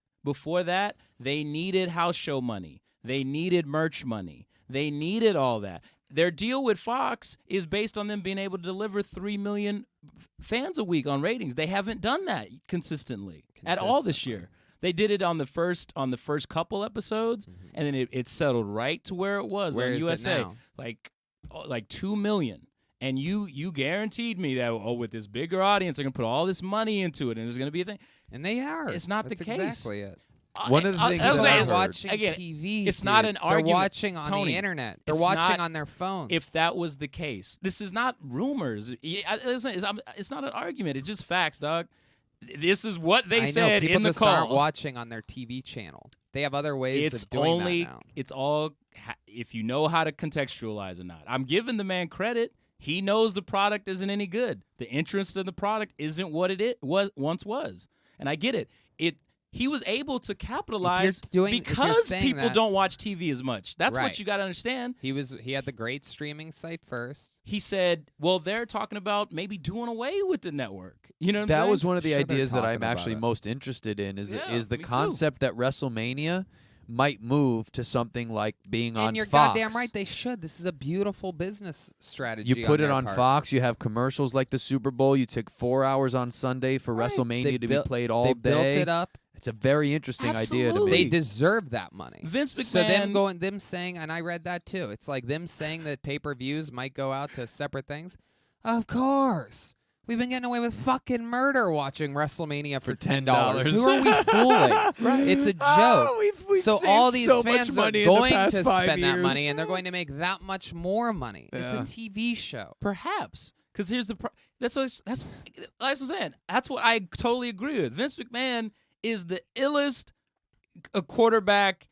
they needed house show money. They needed merch money. They needed all that. their deal with Fox is based on them being able to deliver 3 million fans a week on ratings. They haven't done that consistently at all this year. They did it on the first couple episodes, and then it settled right to where it was Where on is it USA, now? like 2 million. And you guaranteed me that with this bigger audience, they're gonna put all this money into it, and it's gonna be a thing. And they are. It's not That's the case. exactly it. One of the things People that I've aren't heard- watching again, TV. it's not dude. an argument. They're watching on Tony, the internet. They're it's watching not- on their phones. If that was the case, this is not rumors. It's not an argument. It's just facts, dog. This is what they I know, said people in the just call. aren't watching on their TV channel. They have other ways It's of doing only that now. it's all if you know how to contextualize or not. I'm giving the man credit. He knows the product isn't any good. The interest of the product isn't what it once was, and I get it. He was able to capitalize if you're because saying people that- don't watch TV as much. That's Right. what you got to understand. He had the great streaming site first. He said, "Well, they're talking about maybe doing away with the network." You know what I'm saying? That was one of the Sure, they're ideas that talking I'm actually about it. most interested in is Yeah, is the me too. concept that WrestleMania might move to something like being on And you're Fox. goddamn right, they should. This is a beautiful business strategy. You put it their on part. Fox. You have commercials like the Super Bowl. You take 4 hours on Sunday for Right. WrestleMania They to built- be played all They day. built it up. It's a very interesting idea to Absolutely. me. They deserve that money. Vince So them McMahon- them saying, and I read that too. It's like them saying that pay-per-views might go out to separate things. Of course. We've been getting away with fucking murder watching WrestleMania for $10. Who are we fooling? It's a joke. Oh, we've So saved all these so much fans are money in the going past to 5 spend that years. money, and they're going to make that much more money. Yeah. It's a TV show. Perhaps, because here's the that's what I'm saying. That's what I totally agree with. Vince McMahon is the illest quarterback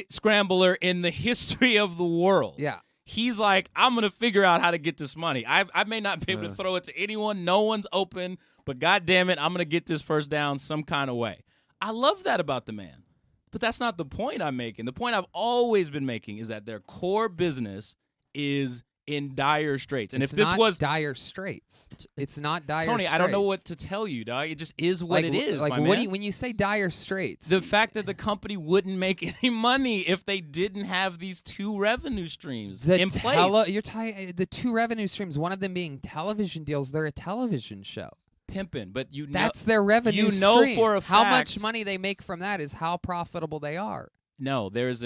scrambler in the history of the world. Yeah. He's like, I'm gonna figure out how to get this money. I may not be able to throw it to anyone. No one's open, but God damn it, I'm gonna get this first down some kind of way. I love that about the man. But that's not the point I'm making. The point I've always been making is that their core business is in dire straits. And It's if this not was dire straits. It's not dire Tony, straits. I don't know what to tell you, dog. It just is what it is. Like my what man. do you, when you say dire straits, The fact that the company wouldn't make any money if they didn't have these 2 revenue streams in place. you're the 2 revenue streams, one of them being television deals, they're a television show. Pimping, but That's their revenue you know stream. for a how fact- much money they make from that is how profitable they are. No, there is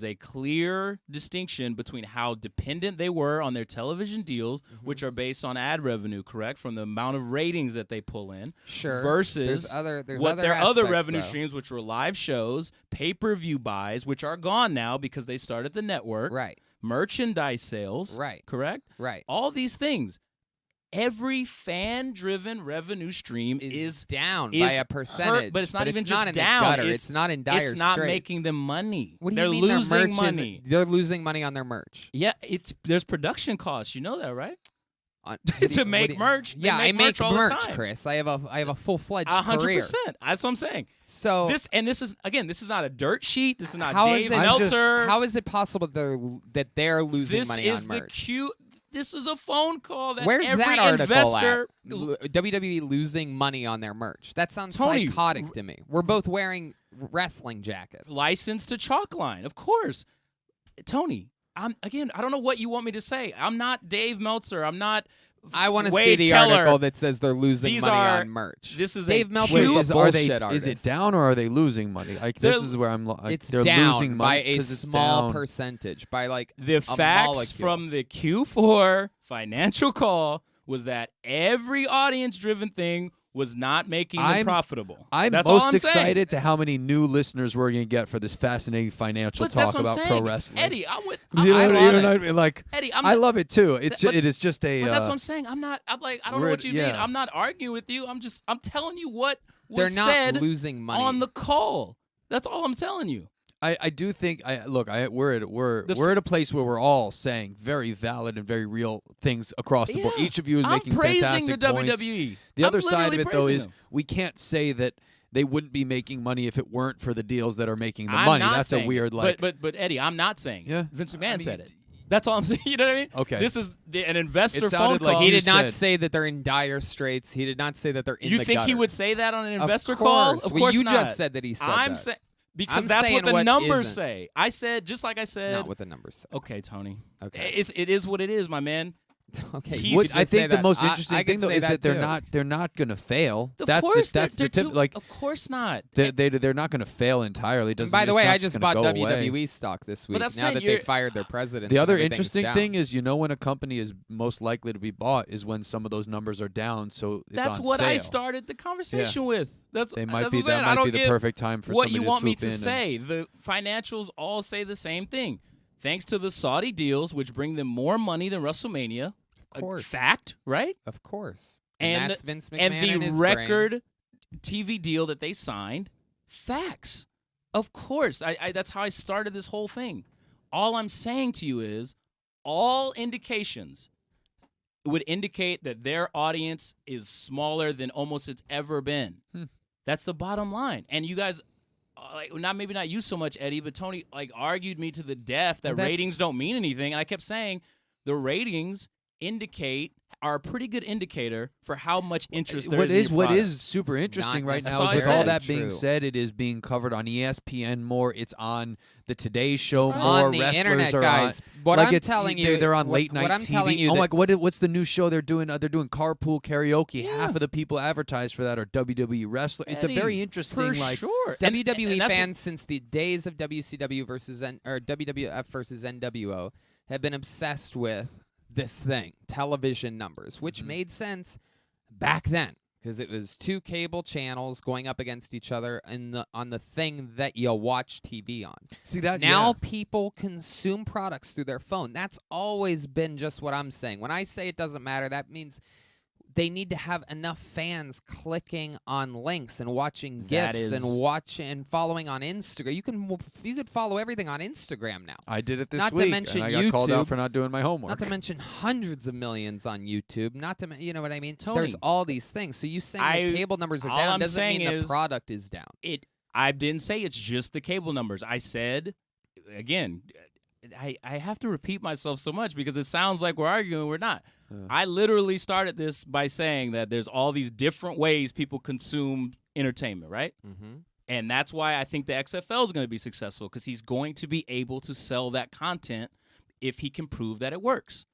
a clear distinction between how dependent they were on their television deals, which are based on ad revenue, correct, from the amount of ratings that they pull in, Sure. versus there's what other their other aspects, revenue though. streams, which were live shows, pay-per-view buys, which are gone now because they started the network, Right. merchandise sales, Right. correct? Right. All these things. Every fan-driven revenue stream Is down is by a hurt, percentage, but it's not even it's just not in down. The gutter. It's It's not in dire It's not straits. making them money. What do They're you mean losing their merch money. They're losing money on their merch. Yeah, there's production costs. You know that, right? On- To make merch. They Yeah, I make merch all the merch, time. Chris. I have a full-fledged career. 100%. That's what I'm saying. So This is not a dirt sheet. This is not how Dave is it? Meltzer. How is it possible that they're losing this money is on the merch? cue. This is a phone call that Where's every that article investor. at? WWE losing money on their merch. That sounds Tony, psychotic to me. We're both wearing wrestling jackets. Licensed to Chalkline, of course. Tony, I don't know what you want me to say. I'm not Dave Meltzer. I'm not. I want to see Wade the Keller. article that says they're losing These money are- on merch. This is Dave a Meltzer cue- is a are they? bullshit artist. Is it down or are they losing money? Like this They're- is where I'm. It's they're down losing by money a 'cause it's small down. percentage, by like The a facts molecule. from the Q4 financial call was that every audience-driven thing was not making them profitable. I'm That's all most I'm saying. excited to how many new listeners we're going to get for this fascinating financial But that's talk what I'm about saying. pro wrestling. Eddie, I'm with. You know, I you love know it. what I mean? Like, Eddie, I love it too. It's but- it is just a. But that's what I'm saying. I'm not. I'm like. I don't know we're- what you mean. yeah. I'm not arguing with you. I'm telling you what was They're not said losing money on the call. That's all I'm telling you. I do think we're at a place where we're all saying very valid and very real things across the board. Yeah. Each of you is I'm making praising fantastic the points. WWE. The I'm other side of literally it though praising is them. we can't say that they wouldn't be making money if it weren't for the deals that are making the I'm money. not That's saying a weird it. But Eddie, I'm not saying it. Yeah. Vince McMahon I said mean, it. That's all I'm saying. You know what I mean? Okay. This is an investor It sounded phone like call. He you did not said- say that they're in dire straits. He did not say that they're in You the think he gutter. would say that on an Of investor course. call? Of Well, course you not. just said that he said I'm that. saying, Because I'm that's saying what the what numbers isn't. say. I said, just like I It's said. not what the numbers say. Okay, Tony. Okay. It is what it is, my man. Okay. He's- you could I just say think the that. most I interesting could thing though say is that too. they're not going to fail. Of That's course, the they're tip. too, Like of course not. they're not going to fail entirely. Doesn't By the it's way, not I just gonna bought go WWE away. stock this But week. that's Now saying that you're- they fired their president. The other interesting thing is, when a company is most likely to be bought is when some of those numbers are down. So it's That's on what I sale. started the conversation with. That's They might that's be what I'm saying. that I might don't be the get perfect time for what somebody you to want me swoop to in and- say. The financials all say the same thing. Thanks to the Saudi deals, which bring them more money than WrestleMania. Of course. Fact, right? Of course. And that's Vince McMahon and the his record TV deal that they signed, facts. Of course. I that's how I started this whole thing. All I'm saying to you is all indications would indicate that their audience is smaller than almost it's ever been. That's the bottom line. And you guys maybe not you so much, Eddie, but Tony argued me to the death that ratings don't mean anything. And I kept saying the ratings are a pretty good indicator for how much interest there is in your what product. is super interesting not right now necessarily is with all true. that being said, it is being covered on ESPN more. It's on the Today Show It's more. on the Wrestlers internet, are guys. on. What like I'm it's, telling you, they're on what- late night what I'm TV. telling you oh, that- like what's the new show they're doing? They're doing carpool karaoke. Yeah. Half of the people advertised for that are WWE wrestlers. It's a very Eddie, interesting for like. sure. WWE And that's fans since the days of WCW versus or WWF versus NWO have been obsessed with this thing, television numbers, which made sense back then because it was two cable channels going up against each other on the thing that you watch TV on. See that Now yeah. people consume products through their phone. That's always been just what I'm saying. When I say it doesn't matter, that means they need to have enough fans clicking on links and watching GIFs and following on Instagram. You could follow everything on Instagram now. I did it this Not to week, mention and I got called out YouTube. for not doing my homework. Not to mention hundreds of millions on YouTube. Not to you know what I mean? Tony, There's all these things. So you saying that cable numbers are all down I'm doesn't saying mean the is product is down. I didn't say it's just the cable numbers. I said, again, I have to repeat myself so much because it sounds like we're arguing. We're not. I literally started this by saying that there's all these different ways people consume entertainment, right? Mm-hmm. And that's why I think the XFL is going to be successful because he's going to be able to sell that content if he can prove that it works.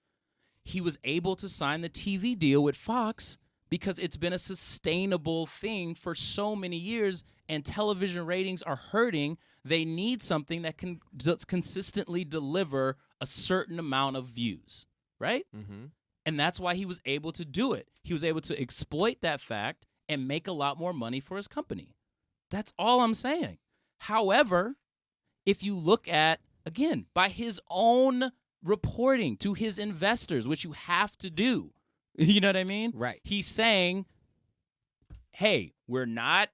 He was able to sign the TV deal with Fox because it's been a sustainable thing for so many years, and television ratings are hurting. They need something that can just consistently deliver a certain amount of views, right? Mm-hmm. And that's why he was able to do it. He was able to exploit that fact and make a lot more money for his company. That's all I'm saying. However, if you look at, again, by his own reporting to his investors, which you have to do, you know what I mean? Right. He's saying, hey, we're not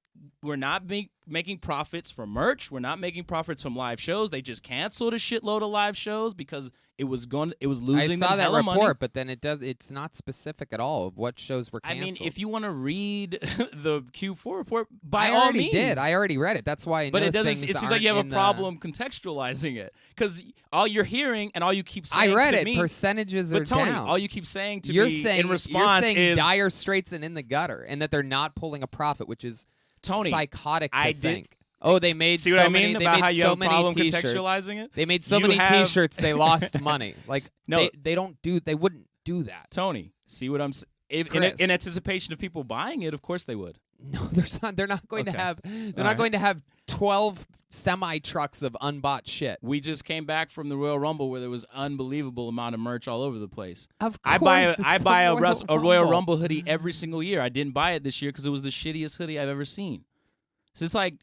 making profits from merch. We're not making profits from live shows. They just canceled a shitload of live shows because it was losing I saw them that hella report, money. but then it's not specific at all of what shows were I canceled. mean, if you want to read the Q4 report, by I all already means. did. I already read it. That's why I But know it doesn't. things It seems like aren't you have a in the- problem contextualizing it because all you're hearing and all you keep saying. I read to it. me, Percentages are but Tony, down. all you keep saying to you're me saying in response you're saying is dire straits and in the gutter, and that they're not pulling a profit, which is Tony. psychotic to I did- think. Oh, they made See so what I many. mean They about made how you so have a many problem t-shirts. contextualizing it? They made so You many have- T-shirts. They lost money. Like No. they don't do. They wouldn't do that. Tony, see what I'm saying? In Chris. anticipation of people buying it, of course they would. No, there's not. They're not going to Okay. have. They're All not right. going to have 12 semi trucks of unbought shit. We just came back from the Royal Rumble where there was unbelievable amount of merch all over the place. Of I course, buy it's a the Royal Rumble hoodie every single year. I didn't buy it this year because it was the shittiest hoodie I've ever seen. So it's like,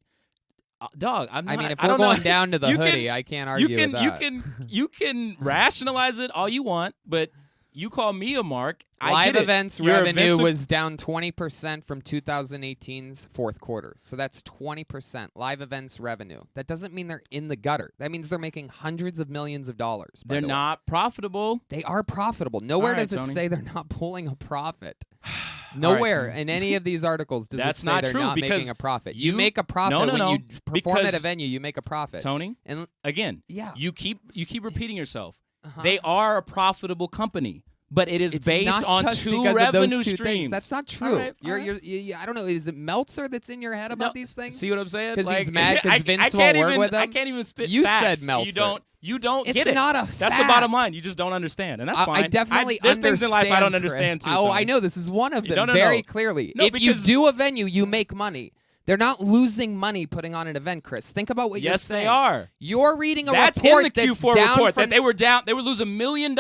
dog. I mean, if I we're don't know. going down to the You can- hoodie, I can't argue with that. You can rationalize it all you want, but you call me a mark. I Live get it. events Your revenue events was down 20% from 2018's fourth quarter. So that's 20% live events revenue. That doesn't mean they're in the gutter. That means they're making hundreds of millions of dollars. by They're the way. not profitable. They are profitable. Nowhere All right, does it Tony. say they're not pulling a profit. All right, Nowhere Tony. in any of these articles does That's it say not they're true not because making a profit. You you- make a profit No, when you perform at because- a venue. You make a profit. Tony, And again, yeah, you keep repeating yourself. uh-huh. They are a profitable company, but it is It's based not on just two because revenue of those two streams. things. That's not true. right, all right. I don't know. Is it Meltzer that's in your head about these things? See what I'm saying? 'Cause he's mad 'cause I Vince can't won't work even, with him? I can't even spit You facts. said Meltzer. You don't It's get it. not a That's the fact. bottom line. You just don't understand, and that's fine. I definitely there's understand. things in life I don't Chris. understand too. Oh, Tony. I know. This is one of them No, very no. clearly. No, if you because- do a venue, you make money. They're not losing money putting on an event, Chris. Think about what you're Yes, saying. they are. You're reading a That's report in the that's Q4 down report from, that they were down. They would lose $1 million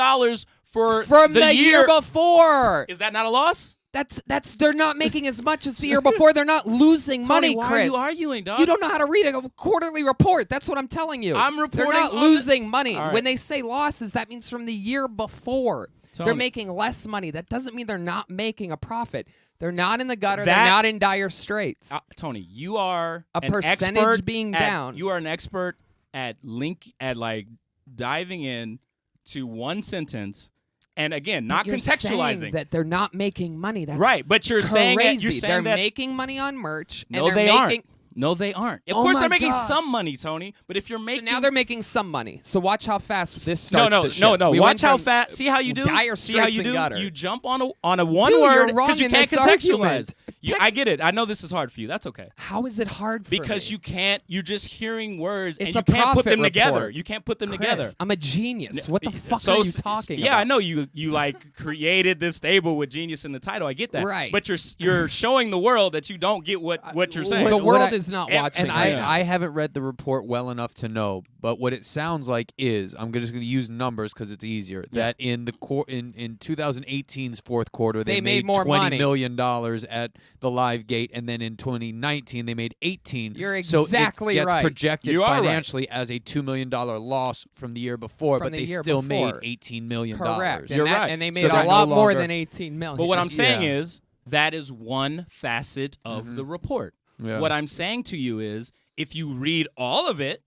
from the year before. Is that not a loss? That's they're not making as much as the year before. They're not losing money, Tony, why Chris. are you arguing, dog? You don't know how to read a quarterly report. That's what I'm telling you. I'm They're reporting not on losing money. All right. When they say losses, that means from the year before. Tony. They're making less money. That doesn't mean they're not making a profit. They're not in the gutter. That- They're not in dire straits. Tony, you are A an percentage expert being at- down. You are an expert at like diving in to one sentence, and again, not But you're contextualizing. saying that they're not making money. That's Right, but you're saying crazy. that you're saying they're that making money on merch. no, and they they're aren't. making, No, they aren't. Of Oh course, my they're making God. some money, Tony. But if you're So making now they're making some money. So watch how fast this no, starts no, to shift. no, no. We Watch went how from fast. See how you do. dire See how you straits do. and gutter. You jump on a one Dude, word you're wrong because you in can't this contextualize. argument. I get it. I know this is hard for you. That's okay. How is it hard for Because me? you can't. You're just hearing words and It's you a can't put profit them together. report. You can't put them Chris, together. I'm a genius. What the fuck So are you talking yeah, about? I know you like created this stable with genius in the title. I get that. Right. But you're showing the world that you don't get what you're saying. The What world I- is not and- watching. And right now. I haven't read the report well enough to know, but what it sounds like is I'm just going to use numbers because it's easier. Yeah. That in the in 2018's fourth quarter They made more $20 money. million at the live gate, and then in 2019 they made 18. You're so exactly it gets right. projected You are right. financially as a $2 million loss from the year before, From but the they year still before. made $18 million. Correct. You're and that- right. And they So made a they're no lot more longer- than 18 million. But what I'm saying Yeah. is that is one facet of the report. Yeah. What I'm saying to you is if you read all of it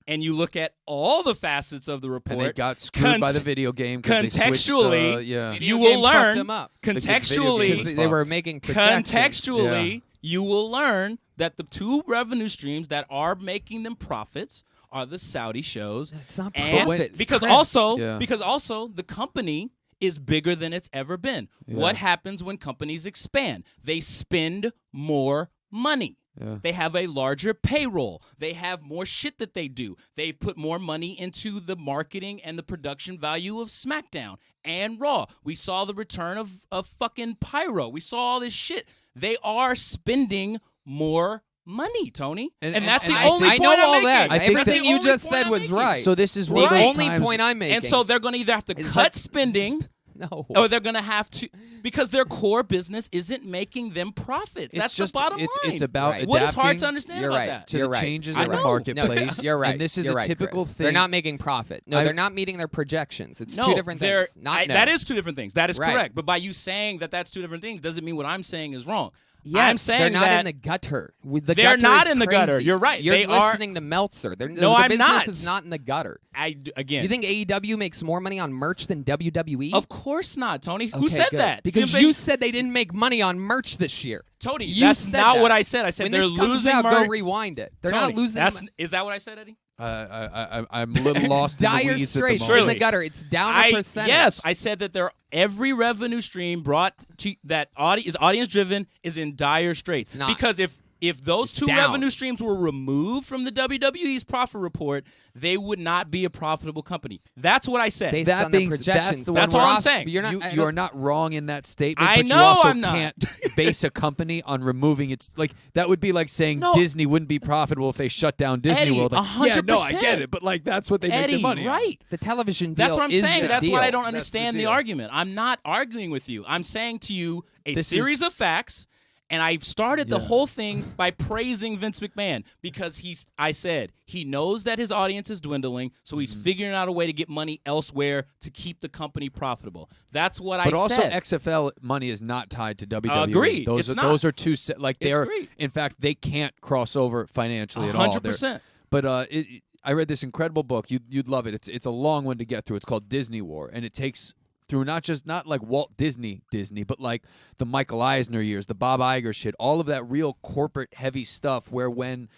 and you look at all the facets of the report, And they got screwed by the video game 'cause they switched, contextually, yeah. Video you game will fucked learn them up. contextually, Because they were making projections. contextually, you will learn that the two revenue streams that are making them profits are the Saudi shows. It's not and profits, because Chris. also Yeah. because also the company is bigger than it's ever been. What happens when companies expand? They spend more money. Yeah. They have a larger payroll. They have more shit that they do. They've put more money into the marketing and the production value of SmackDown and Raw. We saw the return of fucking Pyro. We saw all this shit. They are spending more money, Tony. And that's the I only think- point I know I'm all making. that. I think That's the Everything you only just point said I'm was making. right. So this is The one of those only times- point I'm making. And so they're going to either have to Is cut that- spending no. or they're going to have to because their core business isn't making them profits. It's That's just the bottom it's line. it's about Right. What is hard adapting to understand You're about right. that? to You're the right. changes I in the know. marketplace. You're right. And this is You're a right, typical Chris. thing. They're not making profit. No, I- they're not meeting their projections. It's No, two different they're- things. Not no. That is two different things. That is Right. correct. But by you saying that that's two different things doesn't mean what I'm saying is wrong. Yes, I'm saying they're not that in the gutter. The They're gutter not is in the gutter. crazy. You're right. You're They are- listening to Meltzer. No, the I'm business not. is not in the gutter. again. You think AEW makes more money on merch than WWE? Of course not, Tony. Who Okay, said good. that? Because See, you said they didn't make money on merch this year. Tony, You that's said not that. what I said. I said When they're this comes losing out, money. go rewind it. They're Tony, not losing. Is that what I said, Eddie? I'm a little lost in the dire weeds straits at the in moment. the gutter. It's down a percentage. Yes, I said that every revenue stream brought to that is audience driven is in dire straits. It's not. Because if those two down. revenue streams were removed from the WWE's profit report, they would not be a profitable company. That's what I said. Based That on the being- projections. that's the That's one all where I'm saying. You're not. You are not wrong in that statement, I but you know also I'm not. can't base a company on removing its like that would be like saying No. Disney wouldn't be profitable if they shut down Disney Eddie, World. Like, yeah, no, I 100%. get it, but like that's what they make Eddie, their money on. right? The television deal That's what I'm is saying. the That's deal. why I don't That's the understand the deal. argument. I'm not arguing with you. I'm saying to you a This series is- of facts, and I've started the Yeah. whole thing by praising Vince McMahon because I said he knows that his audience is dwindling, so he's Mm-hmm. figuring out a way to get money elsewhere to keep the company profitable. That's what But I also, said. XFL money is not tied to WWE. Agreed. Those It's are not. those are two like they're. Agreed. In fact, they can't cross over financially at all. They're- 100%. But I read this incredible book. You'd love it. It's a long one to get through. It's called Disney War, and it takes through not like Walt Disney, but like the Michael Eisner years, the Bob Iger shit, all of that real corporate heavy stuff. Where when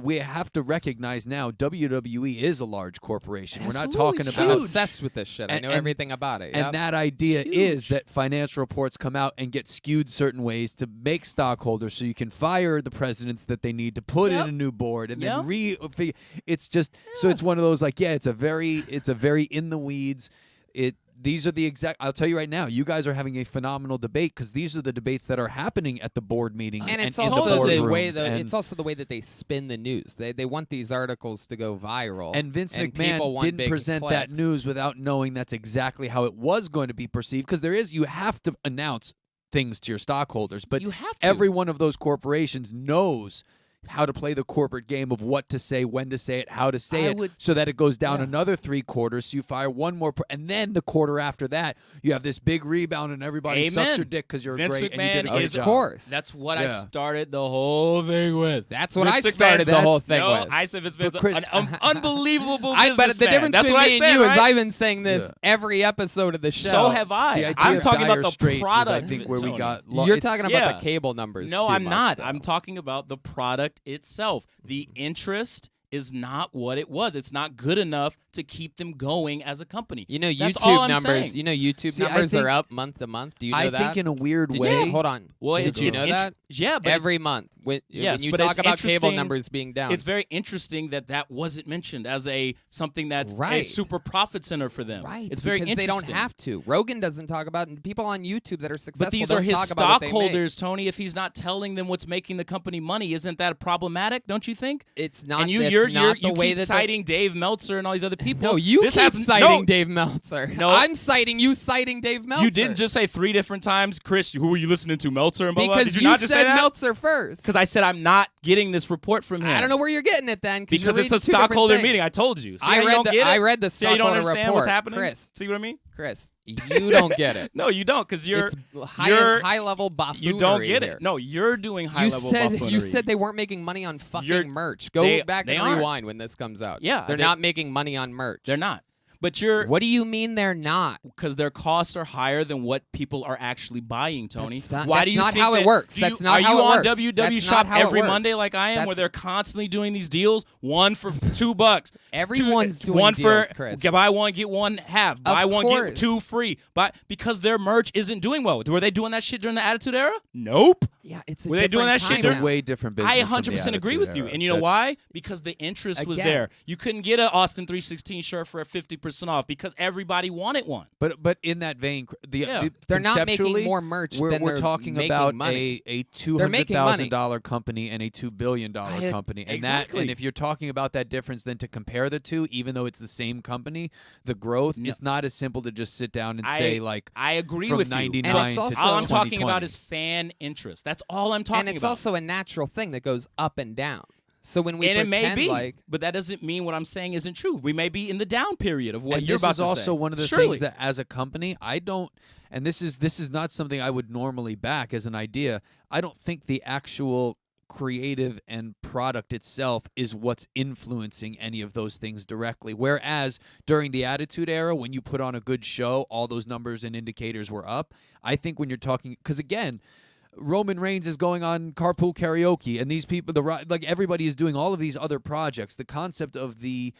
we have to recognize now WWE is a large corporation. We're not Absolutely, talking it's I'm about obsessed with this shit. I know everything about it. and that idea is Huge. that financial reports come out and get skewed certain ways to make stockholders so you can fire the presidents that they need to put in Yep. a new board and Yep. then it's just so it's one of those like it's a very in the weeds. These are the exact. I'll tell you right now. You guys are having a phenomenal debate because these are the debates that are happening at the board meetings And it's in also the the way boardrooms, and- it's also the way that they spin the news. They want these articles to go viral. And Vince people McMahon want didn't big present that clicks. news without knowing that's exactly how it was going to be perceived. Because you have to announce things to your stockholders, but You have to. every one of those corporations knows how to play the corporate game of what to say, when to say it, how to say it, so that it goes down another 3 quarters. So you fire one more, and then the quarter after that, you have this big rebound, and everybody sucks Amen. your dick because you're Vince great and you did a McMahon great is job. Of course. That's what I Yeah. started the whole thing with. That's what Vince I started McMahon- the whole thing no, with. I said Vince McMahon's Chris- an unbelievable But the businessman. difference That's between what I me and said, you right? is I've been saying this Yeah. every episode of the show. So have I. The idea I'm of talking Dire about the Straits was, product. I think, where we Tony. got. You're talking about yeah. the cable numbers. No, too I'm much, not. though. I'm talking about the product itself. The interest is not what it was. It's not good enough to keep them going as a company. You know, That's all YouTube I'm numbers. saying. You know, YouTube See, I numbers think- are up month to month. Do you know I that? think in a weird Did way. you, hold on. Well, Did you know that? Yeah, but Every month when Yes, you but talk it's about cable interesting- numbers being down. it's very interesting that wasn't mentioned as something that's a Right. super profit center for them. right. It's very because interesting. they don't have to. Rogan doesn't talk about it. People on YouTube that are successful But these don't are his talk about what they make. stockholders, Tony. If he's not telling them what's making the company money, isn't that problematic? Don't you think? It's not. And that's you're not the you way keep that citing Dave Meltzer and all these other people. No, you this keep hasn't- citing no, Dave Meltzer. No. I'm citing you citing Dave Meltzer. You didn't just say 3 different times, Chris. Who were you listening to, Meltzer and blah, blah? because Did you not just said say that? Meltzer first. Because I said I'm not getting this report from him. I don't know where you're getting it then. Because you're it's a reading two different stockholder things. meeting. I told you. See I how you read don't the- get it? I read the See how you don't stockholder understand report. what's happening? Chris. See what I mean? Chris, you don't get it. No, you don't, because you're It's you're- high level buffoonery. you don't get here. it. No, you're doing high You level said buffoonery. you said they weren't making money on fucking You're- merch. Go they- back they and aren't. rewind when this comes out. Yeah, they're they- not making money on merch. They're not. But you're What do you mean they're not? because their costs are higher than what people are actually buying, Tony. That's not- Why that's do you not think how it that- works. do you- That's not are how you it on works. WWE That's Shop not how it every works. Monday like I am, where That's- they're constantly doing these deals? One for $2. Everyone's doing one deals, for Chris. buy one get one half. Buy one course. get 2 free. Because their merch isn't doing well. Were they doing that shit during the Attitude Era? Nope. Yeah, it's a Were they doing different that shit time It's a during- now. way different business. I from the 100% agree Attitude with you. Era. And you know That's- why? Because the interest was Again. there. You couldn't get an Austin 316 shirt for 50% off because everybody wanted one. But in that vein, Yeah. They're not making conceptually, more merch We're, than we're they're talking making about money. a They're making money. $200,000 company and a $2 billion company, and Exactly. and if you're talking about that difference, then to compare the two, even though it's the same company, the growth No. is not as simple to just sit down and say like I agree from with 99 you. And it's to also- All I'm talking 2020. about is fan interest. That's all I'm talking And it's about. also a natural thing that goes up and down. So when we and it pretend may be, like but that doesn't mean what I'm saying isn't true. We may be in the down period of what and you're this about is to say. also one of the Surely. things that as a company I don't, and this is not something I would normally back as an idea. I don't think the actual creative and product itself is what's influencing any of those things directly. Whereas during the Attitude Era, when you put on a good show, all those numbers and indicators were up. I think when you're talking, because again, Roman Reigns is going on Carpool Karaoke, and these people, like everybody is doing all of these other projects. The concept of the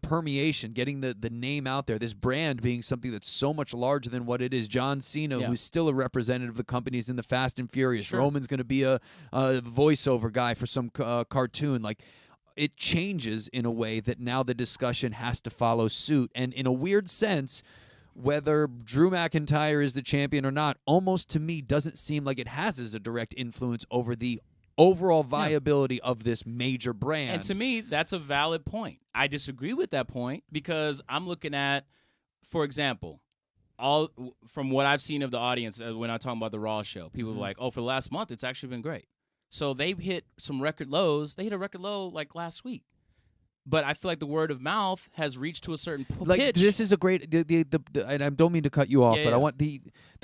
permeation, getting the name out there, this brand being something that's so much larger than what it is. John Cena, Yeah. who's still a representative of the companies in the Fast and Furious. Sure. Roman's going to be a voiceover guy for some cartoon. Like, it changes in a way that now the discussion has to follow suit, and in a weird sense, whether Drew McIntyre is the champion or not, almost to me doesn't seem like it has as a direct influence over the overall viability of this major brand. And to me, that's a valid point. I disagree with that point because I'm looking at, for example, from what I've seen of the audience when I talk about the Raw show, people are like, oh, for the last month, it's actually been great. So they hit some record lows. They hit a record low like last week. But I feel like the word of mouth has reached to a certain like pitch. this is a great the and I don't mean to cut you off, Yeah, but yeah. I want the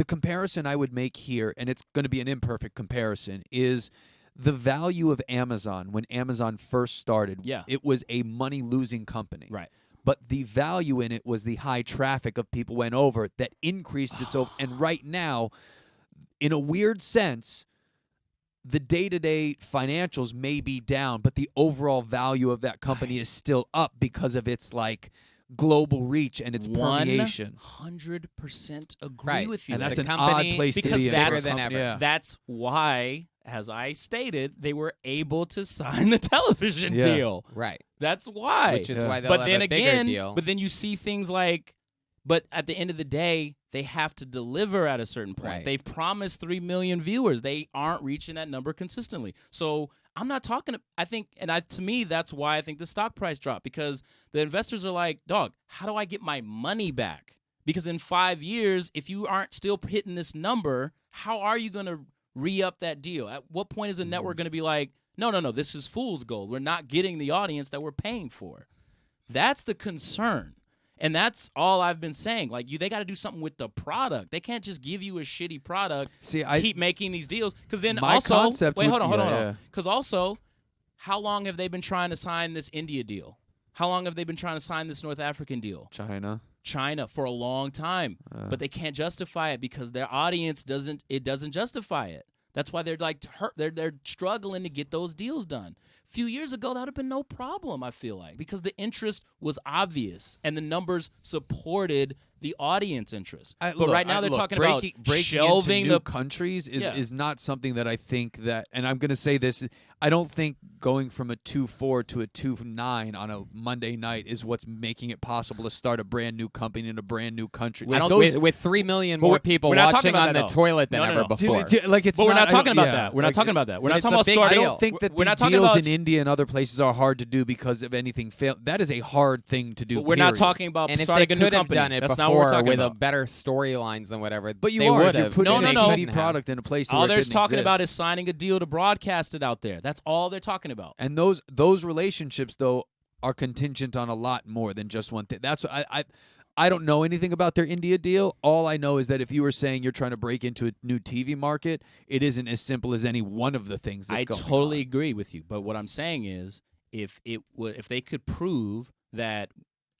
comparison I would make here, and it's going to be an imperfect comparison, is the value of Amazon when Amazon first started. Yeah. It was a money losing company. Right. But the value in it was the high traffic of people went over that increased its over. And right now, in a weird sense, the day-to-day financials may be down, but the overall value of that company is still up because of its like global reach and its permeation. 100% agree Right. with you. And that's The an company- odd place to because be in. bigger that's, than ever. Yeah. that's why, as I stated, they were able to sign the television Yeah. deal. Right. That's why. Which is Yeah. why they'll But have then a bigger again, deal. but then you see things like, but at the end of the day, they have to deliver at a certain point. Right. They've promised 3 million viewers. They aren't reaching that number consistently. So I'm not talking. I think, to me, that's why I think the stock price dropped, because the investors are like, dog, how do I get my money back? Because in 5 years, if you aren't still hitting this number, how are you going to re-up that deal? At what point is a network going to be like, no, this is fool's gold. We're not getting the audience that we're paying for. That's the concern. And that's all I've been saying. Like, they got to do something with the product. They can't just give you a shitty product, See, I keep making these deals. Because then My also, concept wait, would- hold on. yeah. Because also, how long have they been trying to sign this India deal? How long have they been trying to sign this North African deal? China for a long time, but they can't justify it because their audience doesn't justify it. That's why they're like they're struggling to get those deals done. A few years ago, that would have been no problem, I feel like, because the interest was obvious and the numbers supported the audience interest. But right now they're talking about breaking shelving into new the countries Yeah. is not something that I think that, and I'm going to say this, I don't think going from a 2.4 to a 2.9 on a Monday night is what's making it possible to start a brand new company in a brand new country. With 3 million more people we're not talking watching about on that, the though. toilet than No, no, ever no. before. Like it's But we're not I talking don't- about yeah, that. We're not like, talking about that. We're but not it's talking a about big starting. I deal. don't think that We're the not talking deals about in India and other places are hard to do because of anything fail. That is a hard thing to do. But we're not period. talking about And if they starting a new could have company. done it That's not what we're before talking with about. a better storylines and whatever, But you they are would if you're have. putting No, a no, no. TV product in a place All where they're it didn't talking about is exist. signing a deal to broadcast it out there. That's all they're talking about. And those relationships though are contingent on a lot more than just one thing. That's I don't know anything about their India deal. All I know is that if you were saying you're trying to break into a new TV market, it isn't as simple as any one of the things that's I going totally on. agree with you. But what I'm saying is, if they could prove that,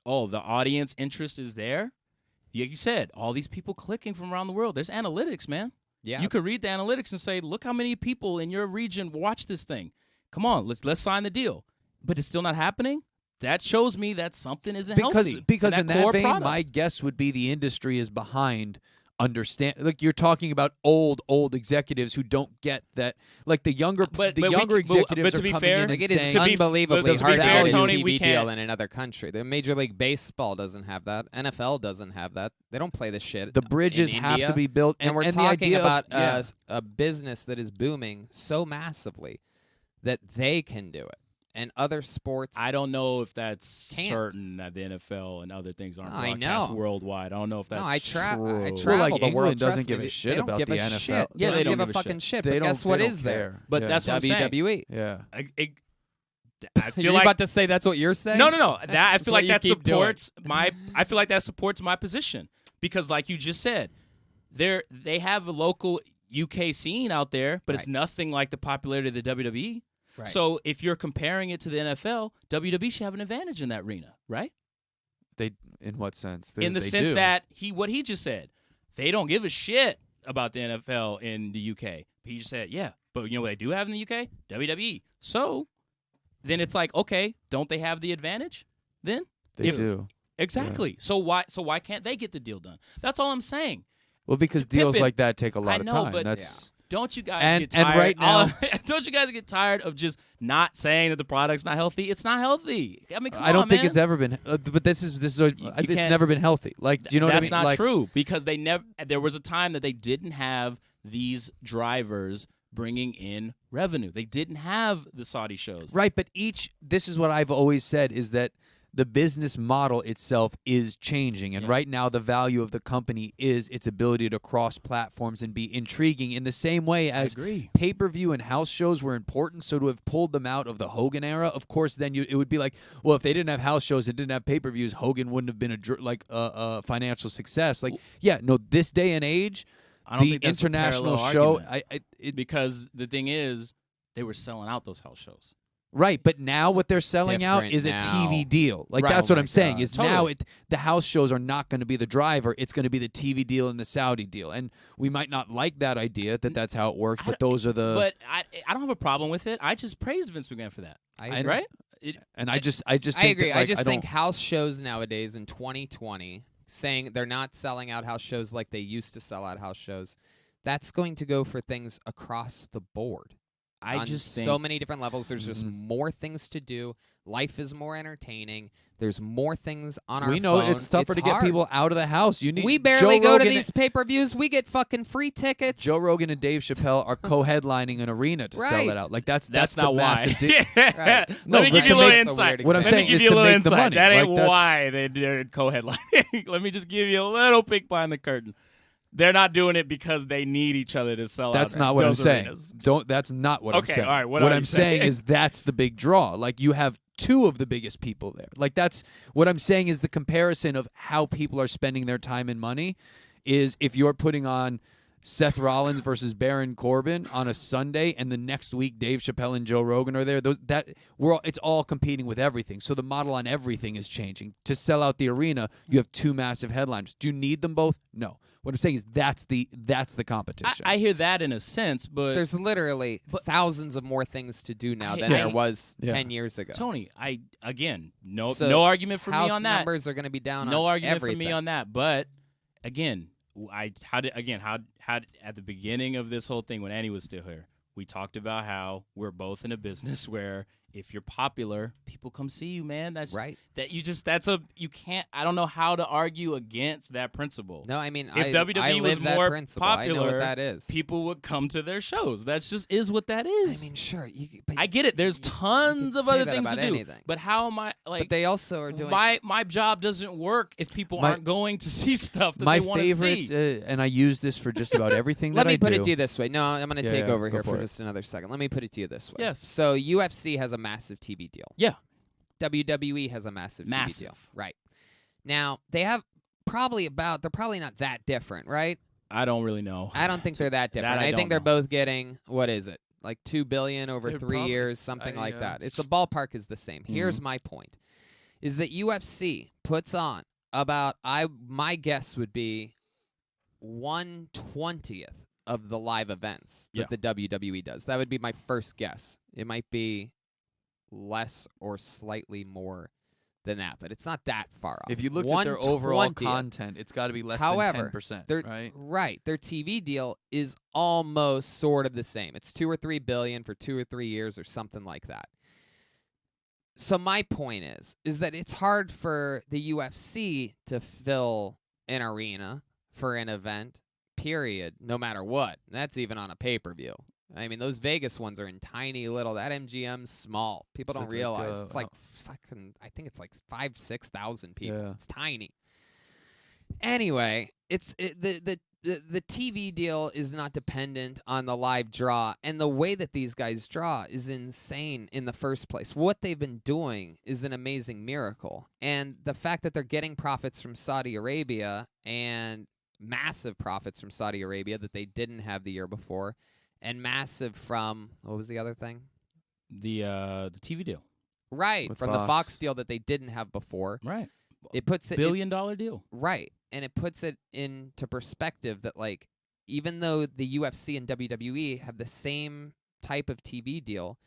the audience interest is there, like you said, all these people clicking from around the world. There's analytics, man. Yeah. You could read the analytics and say, look how many people in your region watch this thing. Come on, let's sign the deal. But it's still not happening. That shows me that something isn't healthy. Because in that core vein, product. my guess would be the industry is behind. Like you're talking about old executives who don't get that, like the younger executives to are be coming fair, in Like and it is saying, unbelievably to be hard to fair, get a Tony, TV we deal can't- in another country. The Major League Baseball doesn't have that. NFL doesn't have that. They don't play this shit. the bridges in have India. to be built, And we're the talking idea about of, a business that is booming so massively that they can do it, and other sports. I don't know if that's Can't. certain that the NFL and other things aren't I broadcast know. world-wide. I don't know if that's No, I true. travel Well, like the England world. doesn't trust give me, a shit they don't about give the a NFL. Shit. Yeah, they they don't don't give give a a fucking shit. shit. They But don't- guess they what don't is there? care. But Yeah. that's what I'm saying. WWE. Yeah. I You're feel like about to say that's what you're saying? no. That I That's feel what like you that keep doing. supports my. I feel like that supports my position because, like you just said, they have a local UK scene out there, but it's Right. nothing like the popularity of the WWE. Right. So if you're comparing it to the NFL, WWE should have an advantage in that arena, right? They in what sense? In the They sense do. that what he just said, they don't give a shit about the NFL in the UK. He just said, yeah, but you know what they do have in the UK? WWE. So then it's like, okay, don't they have the advantage then? they if- do. Exactly. So why can't they get the deal done? That's all I'm saying. Well, because deals Pippen- like that take a lot I of know, time. but That's don't you guys And- get and tired? right now- don't you guys get tired of just not saying that the product's not healthy? It's not healthy. I mean, come I don't on, think man. it's ever been. But it's can't- never been healthy. Like, do you know what I That's mean? not Like, true because they never. There was a time that they didn't have these drivers bringing in revenue. They didn't have the Saudi shows. Right, but this is what I've always said is that the business model itself is changing. And Yeah. right now, the value of the company is its ability to cross platforms and be intriguing in the same way as agree. pay-per-view and house shows were important. So to have pulled them out of the Hogan era, of course, then it would be like, well, if they didn't have house shows, it didn't have pay-per-views, Hogan wouldn't have been a financial success. Like, yeah, no, this day and age, I don't the think that's a international parallel show, argument. it, Because the thing is, they were selling out those house shows. Right, but now what they're selling out Different is a now. TV deal. Like Right. that's Oh what my I'm saying. God. Is Totally. now the house shows are not going to be the driver. It's going to be the TV deal and the Saudi deal. And we might not like that idea that that's how it works, but those are the. But I don't have a problem with it. I just praised Vince McMahon for that. I I agree. Right? and I just think I agree. That, like, I just think don't- house shows nowadays in 2020, saying they're not selling out house shows like they used to sell out house shows, that's going to go for things across the board. I on just think so many different levels. There's just more things to do. Life is more entertaining. There's more things on our we know phone. it's tougher to get hard. people out of the house. You need. We barely Joe go to Rogan these pay-per-views. We get fucking free tickets. Joe Rogan and Dave Chappelle are co-headlining an arena to sell Right. it out. Like that's that's the not why. massive di- Right. No, Let me but give to you a little make- It's a weird insight. What I'm Let saying me give is you a to little make the insight. money. That ain't Like, that's- why they did co-headlining. Let me just give you a little peek behind the curtain. They're not doing it because they need each other to sell That's out not what I'm those saying. arenas. That's not what I'm Okay, saying. all right, what are I'm you saying saying? is that's the big draw. Like you have two of the biggest people there. Like that's what I'm saying is the comparison of how people are spending their time and money is if you're putting on Seth Rollins versus Baron Corbin on a Sunday, and the next week Dave Chappelle and Joe Rogan are there. It's all competing with everything. So the model on everything is changing. To sell out the arena, you have two massive headliners. Do you need them both? No. What I'm saying is that's the competition. I hear that in a sense, but There's literally thousands of more things to do now than Yeah. there was Yeah. 10 years ago. Tony, no So argument for me house on that. numbers are going to be down No on argument everything. for me on that. But again, how at the beginning of this whole thing when Annie was still here, we talked about how we're both in a business where if you're popular, people come see you, man. That's Right. you can't. I don't know how to argue against that principle. No, I mean, If I WWE was live that more principle. I know popular, what that is. people would come to their shows. That's just is what that is. I mean, sure. But I get it. There's you tons could of say other that things to about do. anything. But how am I like? But they also are doing. my job doesn't work if people aren't going to see stuff that My they want to favorites, see. And I use this for just about everything Let that me I put do. it to you this way. No, I'm going to Yeah, take yeah, over go here for for it. just another second. Let me put it to you this way. Yes. So UFC has a massive TV deal. Yeah. WWE has a massive TV Massive. deal. Right. Now, they have they're probably not that different, right? I don't really know. I don't think they're that different. I I don't think they're know. both getting, what is it? Like $2 billion over They're 3 probably- years, something like yeah. that. It's the ballpark is the same. Here's my point. Is that UFC puts on about my guess would be 1/20th of the live events that Yeah. the WWE does. That would be my first guess. It might be less or slightly more than that, but it's not that far off. If you looked at their overall 1/20th. content, it's got to be less However, than 10%, Their, right? Right. Their TV deal is almost sort of the same. It's 2 or 3 billion for 2 or 3 years or something like that. So my point is that it's hard for the UFC to fill an arena for an event, period, no matter what. That's even on a pay-per-view. I mean, those Vegas ones are in tiny little. That MGM's small. People So don't it's like, realize. It's like oh. fucking. I think it's like 5,000-6,000 people. Yeah. It's tiny. Anyway, the TV deal is not dependent on the live draw, and the way that these guys draw is insane in the first place. What they've been doing is an amazing miracle, and the fact that they're getting profits from Saudi Arabia and massive profits from Saudi Arabia that they didn't have the year before, and massive from what was the other thing? The TV deal. Right, With from the Fox. Fox deal that they didn't have before. Right. It puts it $billion deal. Right. And it puts it into perspective that, like, even though the UFC and WWE have the same type of TV deal,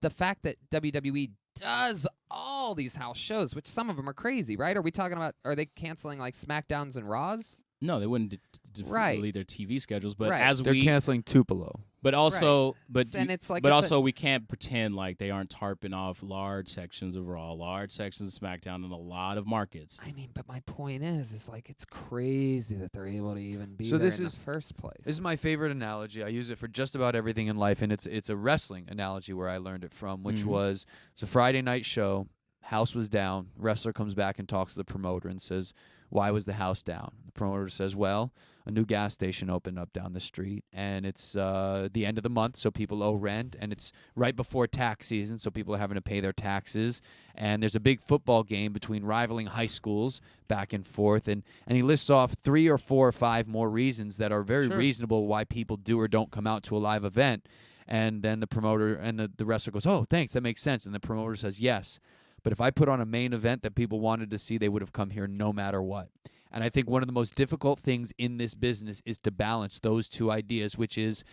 the fact that WWE does all these house shows, which some of them are crazy, right? Are we talking about, are they canceling, like, SmackDowns and Raws? No, they wouldn't Right. delete their TV schedules, but Right. as They're we canceling Tupelo. But also, And it's like but it's also, we can't pretend like they aren't tarping off large sections of Raw, large sections of SmackDown in a lot of markets. I mean, but my point is like it's crazy that they're able to even be So there this in is- the first place. This is my favorite analogy. I use it for just about everything in life, and it's a wrestling analogy where I learned it from, which Mhm. was it's a Friday night show. House was down. Wrestler comes back and talks to the promoter and says, "Why was the house down?" The promoter says, "Well, a new gas station opened up down the street, and it's the end of the month, so people owe rent, and it's right before tax season, so people are having to pay their taxes, and there's a big football game between rivaling high schools back and forth," and he lists off 3 or 4 or 5 more reasons that are very Sure. reasonable why people do or don't come out to a live event. And then the promoter and the wrestler goes, oh, thanks, that makes sense. And the promoter says yes. But if I put on a main event that people wanted to see, they would have come here no matter what. And I think one of the most difficult things in this business is to balance those two ideas, which is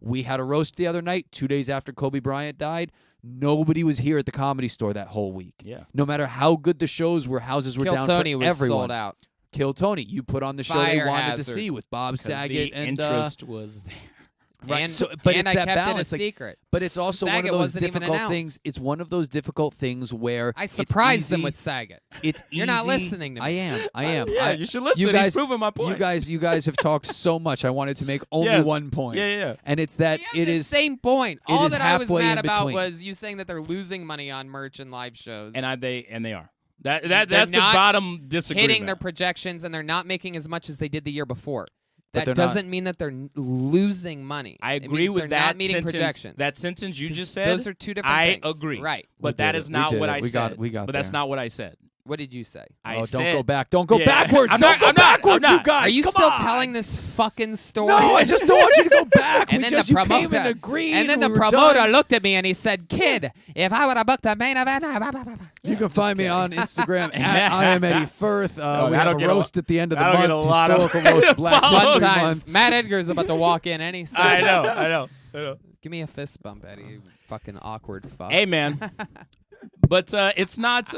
we had a roast the other night, 2 days after Kobe Bryant died. Nobody was here at the Comedy Store that whole week. Yeah. No matter how good the shows were, houses were Kill down Tony for was everyone. sold out. Kill Tony. You put on the show Fire they wanted hazard. to see with Bob Saget the and interest was there. Right. And, So, but and it's I that kept balance. it a like, secret. but it's also one Saget of those wasn't even difficult announced. things. It's one of those difficult things where I it's surprised them easy- with Saget. It's You're not easy- listening to me. I am. Yeah, you should listen. You guys, He's proving my point. You guys have talked so much. I wanted to make only Yes. one point. Yeah. And it's that We have it the is same point. it All is that I was halfway mad in about between. was you saying that they're losing money on merch and live shows. They are. That's They're the not bottom disagreement. hitting their projections, and they're not making as much as they did the year before. But That they're not- doesn't mean that they're losing money. I It agree means with they're that not meeting sentence. projections. That sentence you 'Cause just said. those are two different I things. agree. Right. But We that did is it. not We did what it. I We got said. it. We got But that's there. not what I said. What did you say? I Oh, said, don't go back. Don't go Yeah. backwards. I'm Don't not- go I'm not- I'm backwards, not. you guys. Are you Come still on. telling this fucking story? No, I just don't want you to go back. And we then just the you came promoter and agreed. And then the we were promoter done. looked at me and he said, "Kid, if I would have booked a main event, You can find me on Instagram at I am Eddie Firth. We that'll have a get a roast at the end of the that'll get month. a lot of Historical roast Black followers. Fun History times. Month. Matt Edgar's about to walk in any second. I know. Give me a fist bump, Eddie. You fucking awkward fuck. Hey, man. But it's not.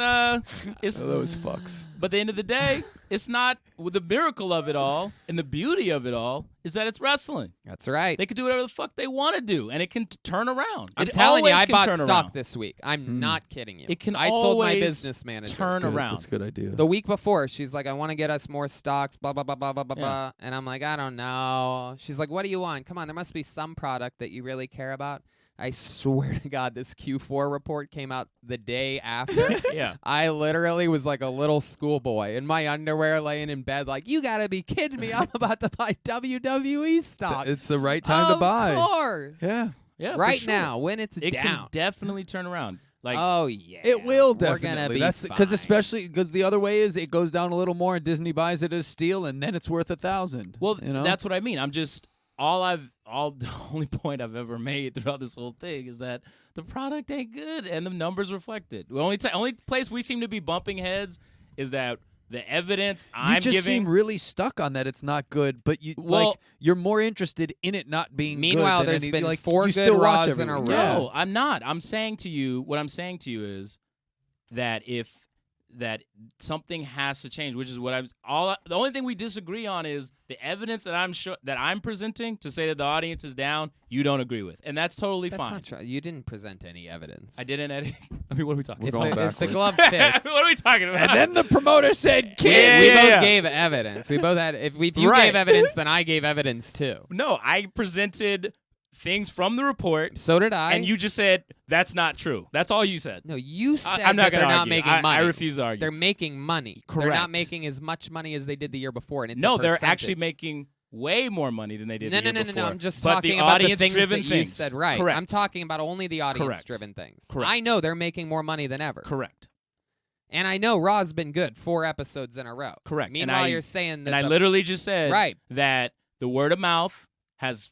It's Those fucks. But at the end of the day, it's not. The miracle of it all and the beauty of it all is that it's wrestling. That's right. They can do whatever the fuck they want to do, and it can turn around. I'm It telling you, always I can bought turn stock around. this week. I'm not kidding you. It can I told my always business manager turn around. That's a good idea. the week before. She's like, "I want to get us more stocks." Blah blah blah blah blah blah Yeah. blah. And I'm like, "I don't know." She's like, "What do you want? Come on, there must be some product that you really care about." I swear to God, this Q4 report came out the day after. Yeah. I literally was like a little schoolboy in my underwear laying in bed like, you gotta be kidding me. I'm about to buy WWE stock. It's the right time to buy. Of course. Yeah. Yeah. for Right sure. now, when it's it down. can definitely turn around. Like, Oh, yeah. It will We're definitely. gonna be That's fine. especially because the other way is it goes down a little more and Disney buys it as steel and then it's worth 1,000. well, you know? that's what I mean. I'm just the only point I've ever made throughout this whole thing is that the product ain't good and the numbers reflect it. The only place we seem to be bumping heads is that the evidence you I'm just giving. seem really stuck on that it's not good, but Well- you're more interested in it not being Meanwhile, good. than there's any, been like, 4 you good still watch Raws in a every row. week. No, Yeah. I'm not. I'm saying to you, what I'm saying to you is that that something has to change, which is what the only thing we disagree on is the evidence that I'm presenting to say that the audience is down, you don't agree with. And that's totally That's fine. not true. You didn't present any evidence. I didn't edit. I mean, what are we talking If about? going the, if the backwards. glove fits. What are we talking about? And then the promoter said, we "Kid." Yeah, both yeah. gave evidence. We both had. If you Right. gave evidence, then I gave evidence too. No, I presented things from the report, So did I. and you just said that's not true. That's all you said. No, you said I'm not that gonna they're not argue. making I money. refuse to argue. They're making money. They're Correct. not making as much money as they did the year before, and it's No, a they're percentage. actually making way more money than they did No, the no, year no, no, before. no. I'm just but talking the about the audience-driven things that you said. Right. Correct. I'm talking about only the audience-driven things. Correct. I know they're making more money than ever, Correct. and I know Raw's been good 4 episodes in a row. Correct. And Meanwhile, I- you're saying that And I the- literally just said Right. that the word of mouth has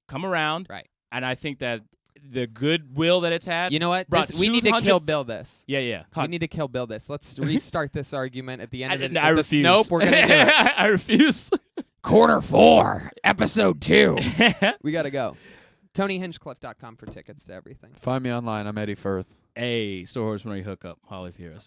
come around. Right. And I think that the goodwill that it's had. You know what? brought We need to 200 kill Bill this. Yeah. We need to kill Bill this. Let's restart this argument at the end of it. I refuse. Nope, we're gonna do it. I refuse. Quarter 4, episode 2. We gotta go. TonyHinchcliffe.com for tickets to everything. Find me online. I'm Eddie Firth. Hey, Store Horsemen, hook up. Holly Fierce.